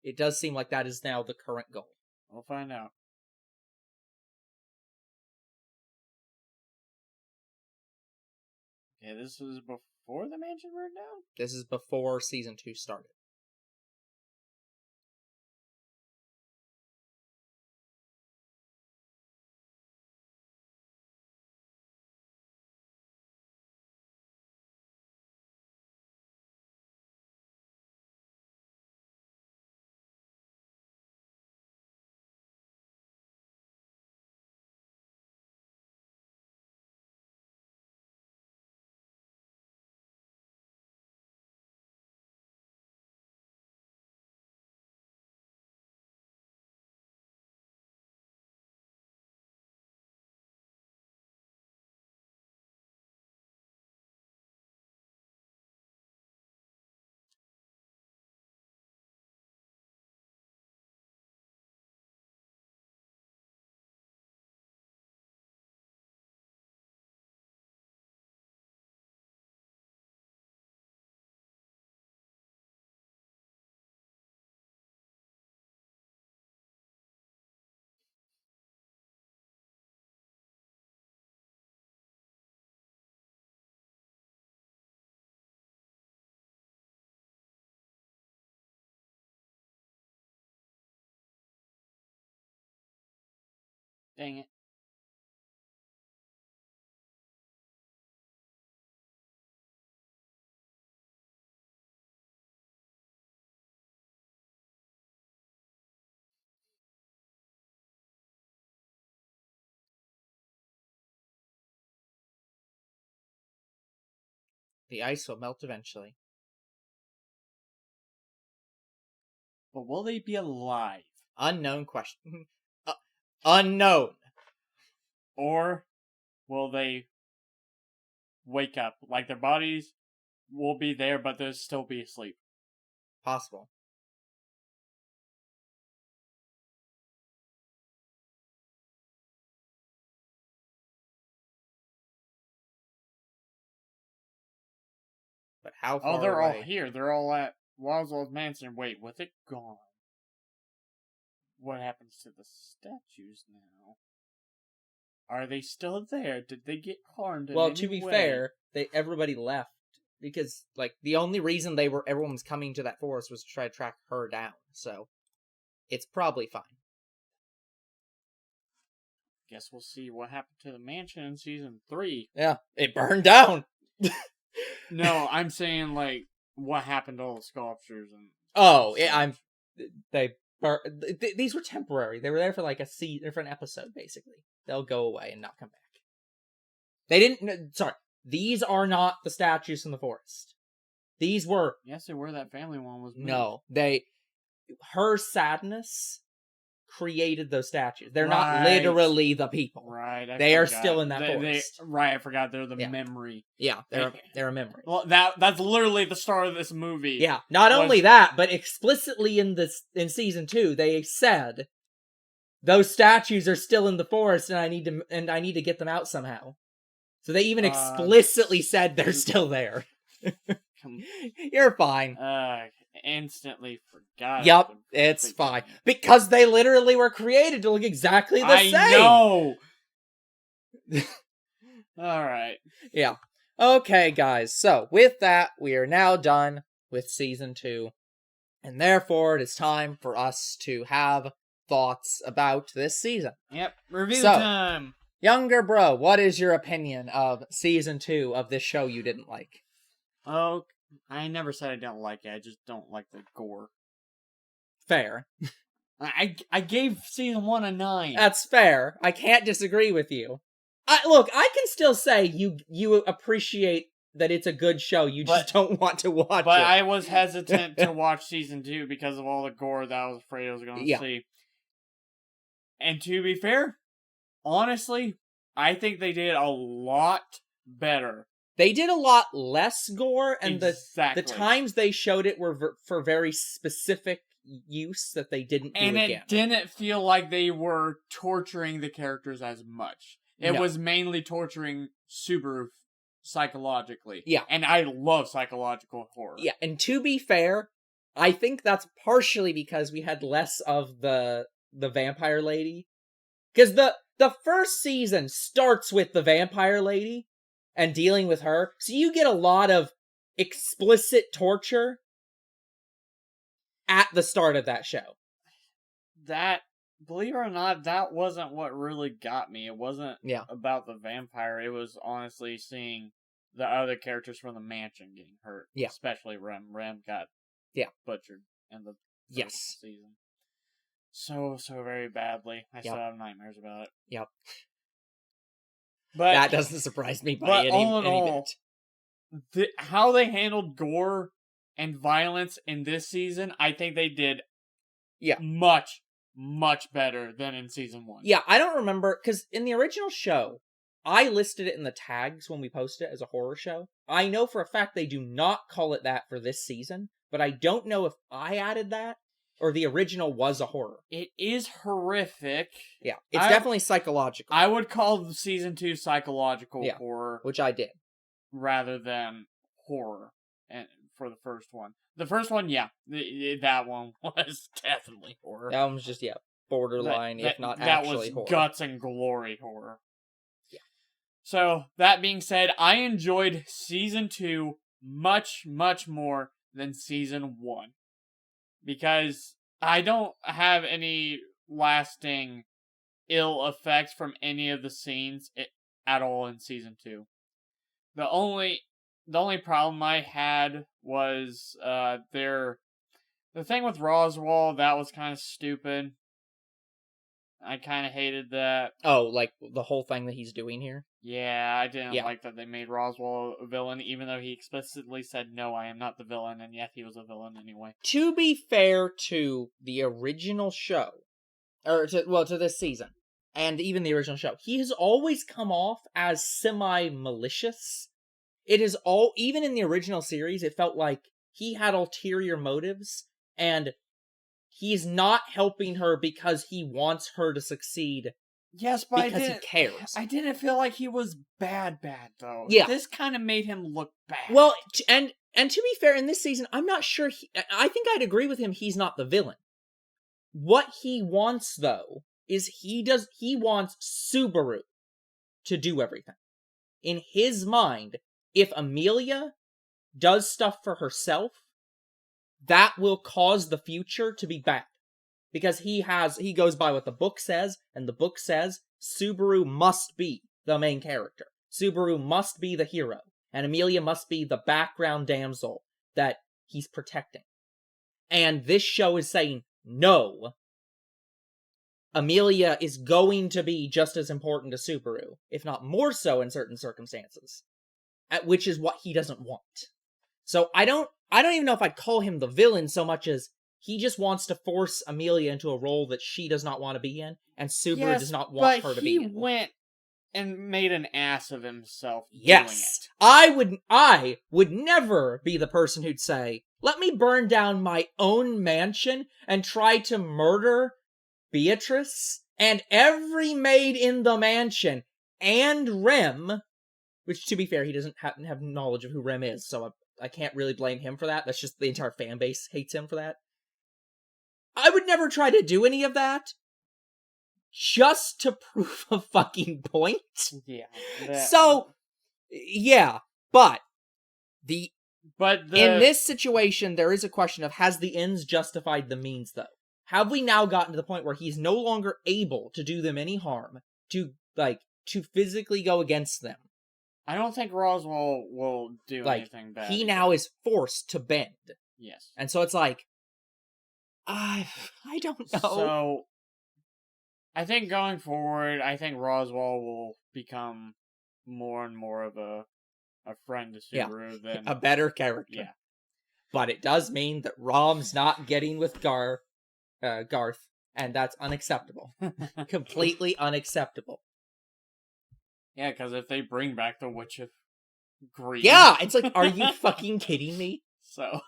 it does seem like that is now the current goal. We'll find out. Yeah, this was before the mansion burned down? This is before season 2 started. Dang it. The ice will melt eventually. But will they be alive? Unknown question. Unknown. Or will they wake up? Like their bodies will be there, but they'll still be asleep. Possible. But how far Oh, they're away? all here. They're all at Roswell's mansion. Wait, with it gone? What happens to the statues now? Are they still there? Did they get harmed? Well, in to any be way? fair, everybody left because the only reason everyone was coming to that forest was to try to track her down. So it's probably fine. Guess we'll see what happened to the mansion in season 3. Yeah, it burned down. No, I'm saying what happened to all the sculptures and. Oh, yeah, they these were temporary. They were there for like for an episode, basically. They'll go away and not come back. They didn't. Sorry, these are not the statues from the forest. These were. Yes, they were. That family one was moved. No, her sadness created those statues. They're not literally the people. Right. They are still in that forest. Right, I forgot they're the memory. Yeah, they're a memory. Well, that's literally the start of this movie. Yeah, not only that, but explicitly in season 2, they said those statues are still in the forest, and I need to get them out somehow. So they even explicitly said they're still there. You're fine. Instantly forgot. Yep, it's fine. Because they literally were created to look exactly the same. I know! Alright. Yeah. Okay, guys. So, with that, we are now done with Season 2. And therefore, it is time for us to have thoughts about this season. Yep, review time! Younger bro, what is your opinion of Season 2 of this show you didn't like? Oh, I never said I don't like it. I just don't like the gore. Fair. I gave Season 1 a 9. That's fair. I can't disagree with you. Look, I can still say you appreciate that it's a good show. You just don't want to watch it. But I was hesitant to watch Season 2 because of all the gore that I was afraid I was going to see. And to be fair, honestly, I think they did a lot better. They did a lot less gore, and exactly. the times they showed it were for very specific use that they didn't do again. And it didn't feel like they were torturing the characters as much. It was mainly torturing Subaru psychologically. Yeah. And I love psychological horror. Yeah, and to be fair, I think that's partially because we had less of the vampire lady. Because the first season starts with the vampire lady and dealing with her, so you get a lot of explicit torture at the start of that show. That, believe it or not, that wasn't what really got me. It wasn't about the vampire. It was honestly seeing the other characters from the mansion getting hurt. Yeah. Especially Rem. Rem got butchered in the first season. So very badly. I still have nightmares about it. Yep. But that doesn't surprise me by any bit. How they handled gore and violence in this season, I think they did much, much better than in season 1. Yeah, I don't remember, because in the original show, I listed it in the tags when we posted it as a horror show. I know for a fact they do not call it that for this season, but I don't know if I added that or the original was a horror. It is horrific. Yeah, it's definitely psychological. I would call season 2 psychological horror. Which I did. Rather than horror and for the first one. The first one, that one was definitely horror. That one was just, borderline, if not actually horror. That was guts and glory horror. Yeah. So, that being said, I enjoyed season 2 much, much more than season 1. Because I don't have any lasting ill effects from any of the scenes at all in season 2. The only problem I had was the thing with Roswell. That was kind of stupid. I kind of hated that. Oh, like the whole thing that he's doing here? Yeah, I didn't like that they made Roswell a villain, even though he explicitly said, no, I am not the villain, and yet he was a villain anyway. To be fair to the original show, or to this season, and even the original show, he has always come off as semi-malicious. It is even in the original series, it felt like he had ulterior motives, and he's not helping her because he wants her to succeed. Yes, but because he cares. I didn't feel like he was bad, though. Yeah. This kind of made him look bad. Well, and to be fair, in this season, I'm not sure, I think I'd agree with him, he's not the villain. What he wants, though, is he wants Subaru to do everything. In his mind, if Emilia does stuff for herself, that will cause the future to be bad. Because he goes by what the book says, and the book says Subaru must be the main character. Subaru must be the hero, and Emilia must be the background damsel that he's protecting. And this show is saying, no, Emilia is going to be just as important to Subaru, if not more so in certain circumstances, which is what he doesn't want. So I don't even know if I'd call him the villain so much as he just wants to force Emilia into a role that she does not want to be in, and Subaru does not want her to be in. But he went and made an ass of himself Yes. doing it. I would never be the person who'd say, let me burn down my own mansion and try to murder Beatrice and every maid in the mansion and Rem, which, to be fair, he doesn't have knowledge of who Rem is, so I can't really blame him for that. That's just the entire fan base hates him for that. I would never try to do any of that just to prove a fucking point. Yeah. So, yeah, but in this situation, there is a question of, has the ends justified the means, though? Have we now gotten to the point where he's no longer able to do them any harm, to physically go against them? I don't think Roswell will do anything bad. He now is forced to bend. Yes. And so it's like, I don't know. So, I think going forward, Roswell will become more and more of a friend to Subaru than a better character. Yeah. But it does mean that Rom's not getting with Garth, and that's unacceptable. Completely unacceptable. Yeah, because if they bring back the Witch of Green... Yeah, it's like, are you fucking kidding me? So,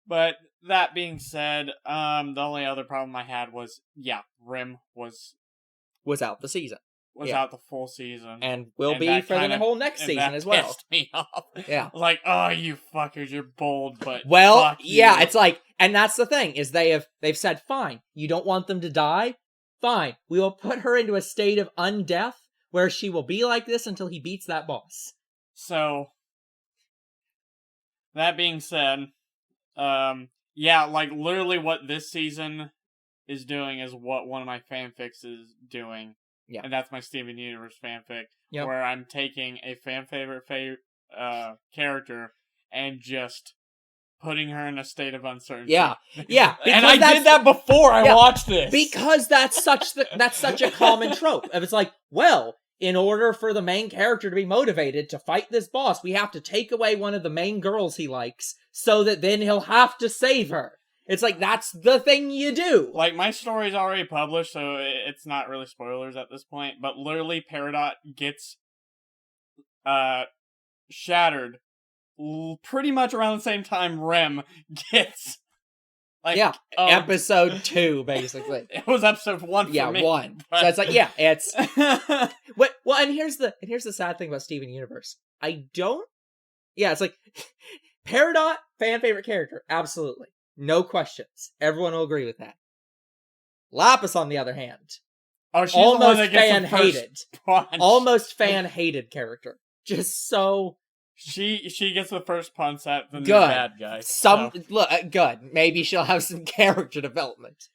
but that being said, the only other problem I had was, Rim was out the season. Out the full season. And will be for the whole next season as well. Pissed me off. Yeah. Like, oh, you fuckers, you're bold, but well, yeah, you. It's like, and that's the thing, is they've said, fine, you don't want them to die? Fine, we will put her into a state of undeath, where she will be like this until he beats that boss. So, that being said, literally what this season is doing is what one of my fanfics is doing. Yeah. And that's my Steven Universe fanfic, where I'm taking a fan favorite character and just putting her in a state of uncertainty. Yeah. And I did that before I watched this. Because that's such a common trope. If it's like, well, in order for the main character to be motivated to fight this boss, we have to take away one of the main girls he likes, so that then he'll have to save her. It's like, that's the thing you do. Like, my story's already published, so it's not really spoilers at this point, but literally Peridot gets shattered pretty much around the same time Rem gets... episode 2, basically. It was epeisode 1 for me. Yeah, 1. But... So it's like, it's... well, and here's the sad thing about Steven Universe. It's like, Peridot, fan favorite character, absolutely. No questions. Everyone will agree with that. Lapis, on the other hand, she's almost the one that gets fan-hated. Almost fan-hated character. Just so... She gets the first punch at the new bad guy. Good. Maybe she'll have some character development.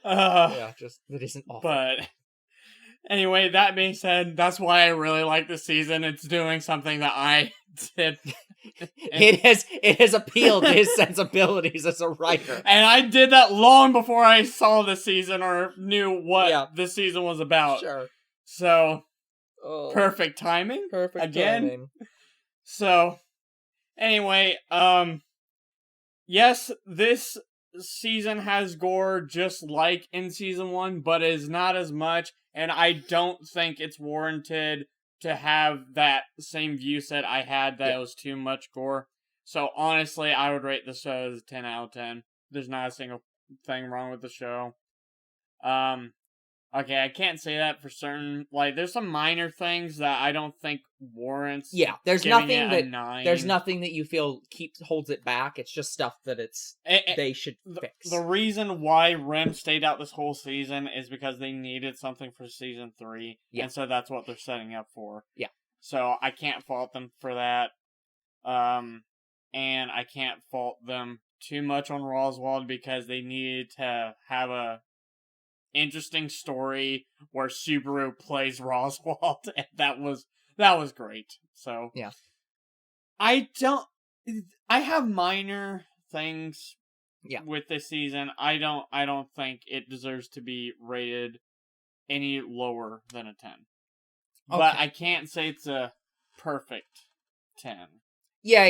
That isn't awful. But anyway, that being said, that's why I really like this season. It's doing something that I did. It has appealed to his sensibilities as a writer. And I did that long before I saw the season or knew what this season was about. Sure. So, perfect timing. Timing. So, anyway, yes, this season has gore just like in season 1, but is not as much, and I don't think it's warranted to have that same view set I had that it was too much gore. So, honestly, I would rate the show as a 10 out of 10. There's not a single thing wrong with the show. Okay, I can't say that for certain. Like, there's some minor things that I don't think warrants. Yeah, there's nothing that you feel holds it back. It's just stuff that they should fix. The reason why Rem stayed out this whole season is because they needed something for season 3, and so that's what they're setting up for. Yeah. So I can't fault them for that. And I can't fault them too much on Roswell because they needed to have a interesting story where Subaru plays Roswell, and that was great. So yeah, I have minor things Yeah. with this season. I don't think it deserves to be rated any lower than a 10. But Okay. I can't say it's a perfect 10. Yeah.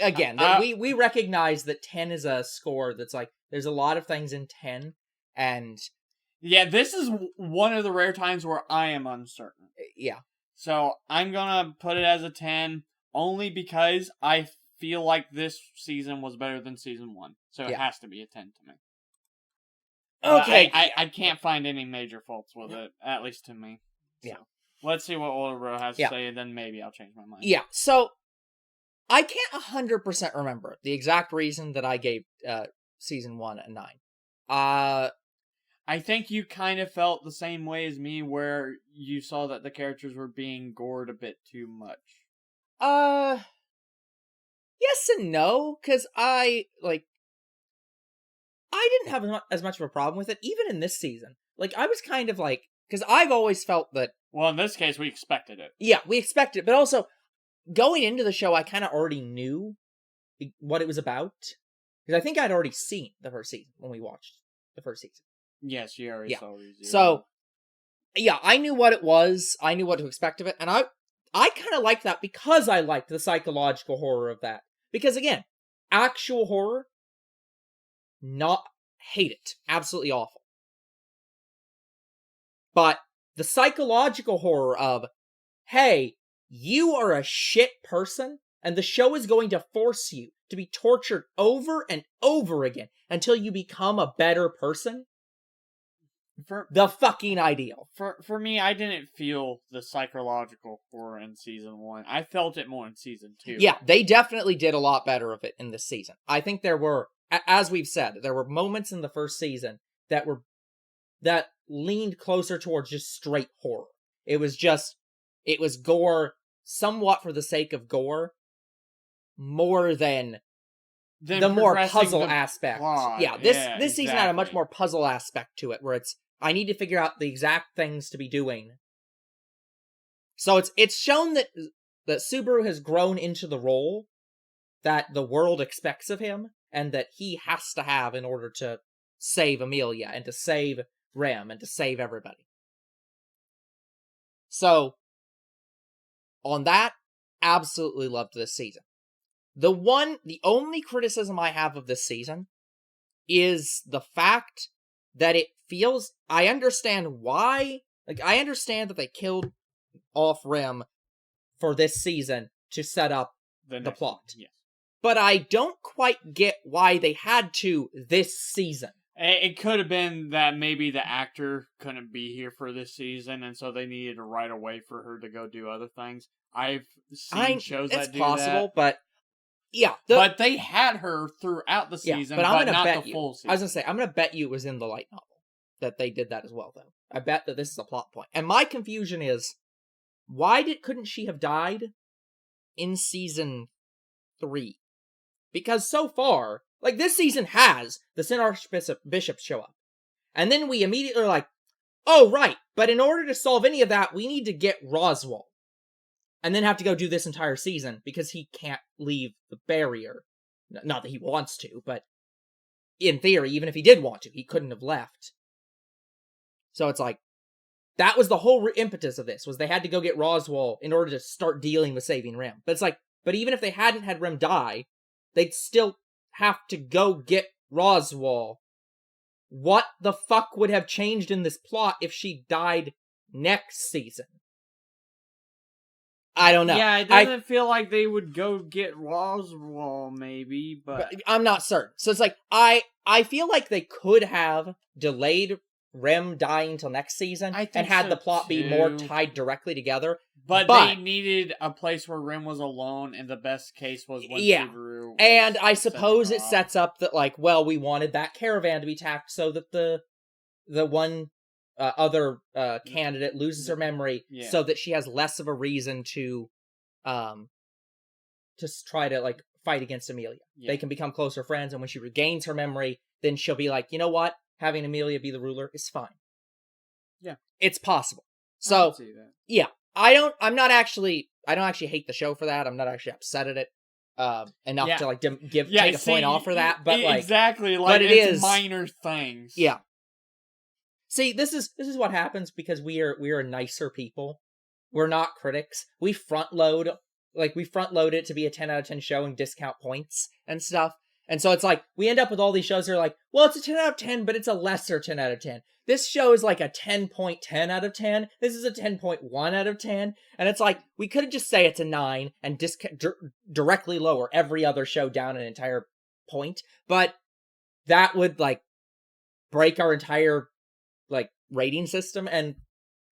Again, Uh, we recognize that 10 is a score that's like, there's a lot of things in 10, and Yeah, this is one of the rare times where I am uncertain. yeah. So I'm gonna put it as a 10 only because I feel like this season was better than season 1. So it Yeah. has to be a 10 to me. But Okay. I can't find any major faults with it, at least to me. So, Yeah. let's see what Older has to Yeah. say, and then maybe I'll change my mind. Yeah, so I can't 100% remember the exact reason that I gave season 1 a 9. I think you kind of felt the same way as me, where you saw that the characters were being gored a bit too much. Yes and no, because I didn't have as much of a problem with it, even in this season. Like, I was kind of like, because I've always felt that, Well, in this case, we expected it. yeah, we expected it, but also, going into the show, I kind of already knew what it was about. Because I think I'd already seen the first season when we watched the first season. Yes, you already saw ReZero. So, yeah, I knew what it was. I knew what to expect of it. And I kind of liked that because I liked the psychological horror of that. Because, again, actual horror, not hate it. Absolutely awful. But the psychological horror of, hey, you are a shit person, and the show is going to force you to be tortured over and over again until you become a better person. The fucking ideal. For me, I didn't feel the psychological horror in season 1. I felt it more in season 2. Yeah, they definitely did a lot better of it in this season. I think there were, as we've said, there were moments in the first season that leaned closer towards just straight horror. It was gore somewhat for the sake of gore, more than the more puzzle aspect. Plot. Yeah, this season had a much more puzzle aspect to it, where it's, I need to figure out the exact things to be doing. So it's shown that Subaru has grown into the role that the world expects of him, and that he has to have in order to save Emilia, and to save Rem, and to save everybody. So, on that, absolutely loved this season. The only criticism I have of this season is the fact that it feels, I understand why, I understand that they killed off Rem for this season to set up the plot. Yes. But I don't quite get why they had to this season. It could have been that maybe the actor couldn't be here for this season, and so they needed to right away for her to go do other things. I've seen shows that do possible, that. But yeah. But they had her throughout the season, but not the full season. I was going to say, I'm going to bet you it was in the light novel that they did that as well, though. I bet that this is a plot point. And my confusion is, why couldn't she have died in season 3? Because so far, this season has the Sin Archbishops show up. And then we immediately are like, oh, right, but in order to solve any of that, we need to get Roswell. And then have to go do this entire season, because he can't leave the barrier. Not that he wants to, but in theory, even if he did want to, he couldn't have left. So it's like, that was the whole impetus of this, was they had to go get Roswell in order to start dealing with saving Rem. But it's like, but even if they hadn't had Rem die, they'd still have to go get Roswell. What the fuck would have changed in this plot if she died next season? I don't know. Yeah, it doesn't feel like they would go get Roswell, maybe, but I'm not certain. So it's like, I feel like they could have delayed Rem dying till next season and had the plot be more tied directly together. But they needed a place where Rem was alone, and the best case was when Subaru was and I suppose it sets up that, we wanted that caravan to be attacked so that the one other candidate loses her memory, so that she has less of a reason to try to fight against Emilia. Yeah. They can become closer friends, and when she regains her memory, then she'll be like, you know what? Having Emilia be the ruler is fine. Yeah. It's possible. So, yeah. I don't actually hate the show for that. I'm not actually upset at it. enough Yeah. to like take a point off for that. But like exactly, like but it it's is minor things. Yeah. See, this is what happens because we are nicer people. We're not critics. We front load it to be a 10 out of 10 show and discount points and stuff. And so it's like we end up with all these shows that are like, well, it's a 10 out of 10, but it's a lesser 10 out of 10. This show is like a 10.10 out of 10. This is a 10.1 out of 10. And it's like we could just say it's a 9 and directly lower every other show down an entire point, but that would like break our entire like rating system, and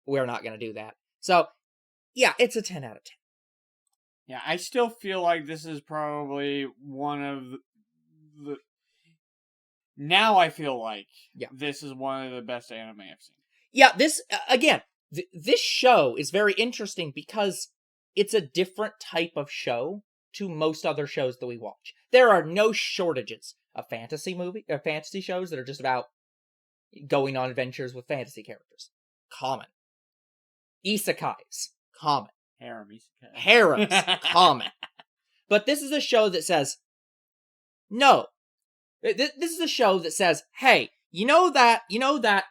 we're not going to do that. So, yeah, it's a 10 out of 10. Yeah, I still feel like this is probably one of the... Now I feel like this is one of the best anime I've seen. Yeah, this, again, this show is very interesting because it's a different type of show to most other shows that we watch. There are no shortages of fantasy shows that are just about going on adventures with fantasy characters. Common. Isekais. Common. Harem isekai. Harems. Common. But this is a show that says, no. This is a show that says, hey, you know that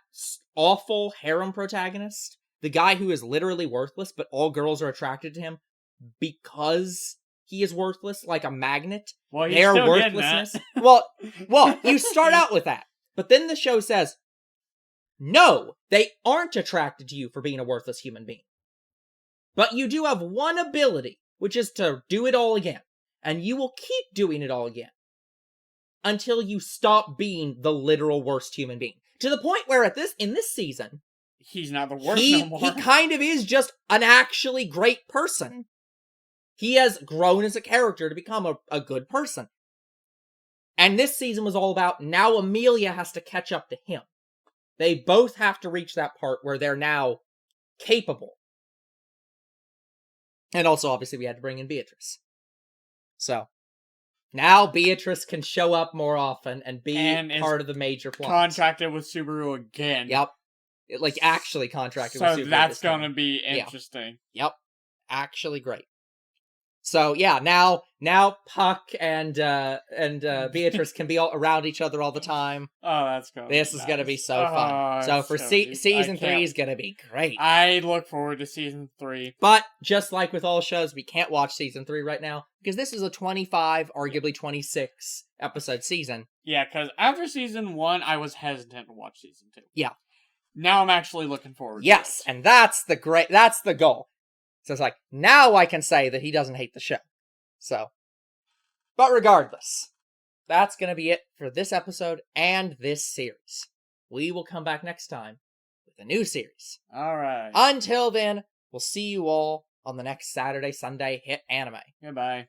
awful harem protagonist? The guy who is literally worthless, but all girls are attracted to him because he is worthless, like a magnet? Well, he's Their still worthlessness. getting that. Well, you start out with that. But then the show says, no, they aren't attracted to you for being a worthless human being. But you do have one ability, which is to do it all again. And you will keep doing it all again. Until you stop being the literal worst human being. To the point where in this season, he's not the worst no more. He kind of is just an actually great person. He has grown as a character to become a good person. And this season was all about now Emilia has to catch up to him. They both have to reach that part where they're now capable. And also, obviously, we had to bring in Beatrice. So, now Beatrice can show up more often and be part of the major plot. Contracted with Subaru again. Yep. Actually contracted with Subaru. So that's going to be interesting. Yeah. Yep. Actually great. So yeah, now Puck and Beatrice can be all around each other all the time. Oh, that's going. This is gonna be so fun. So for season 3 is gonna be great. I look forward to season 3. But just like with all shows, we can't watch season 3 right now because this is a 25, arguably 26 episode season. Yeah, because after season 1, I was hesitant to watch season 2. Yeah. Now I'm actually looking forward. Yes, and that's the goal. So it's like, now I can say that he doesn't hate the show. So, but regardless, that's going to be it for this episode and this series. We will come back next time with a new series. All right. Until then, we'll see you all on the next Saturday, Sunday Hit Anime. Goodbye.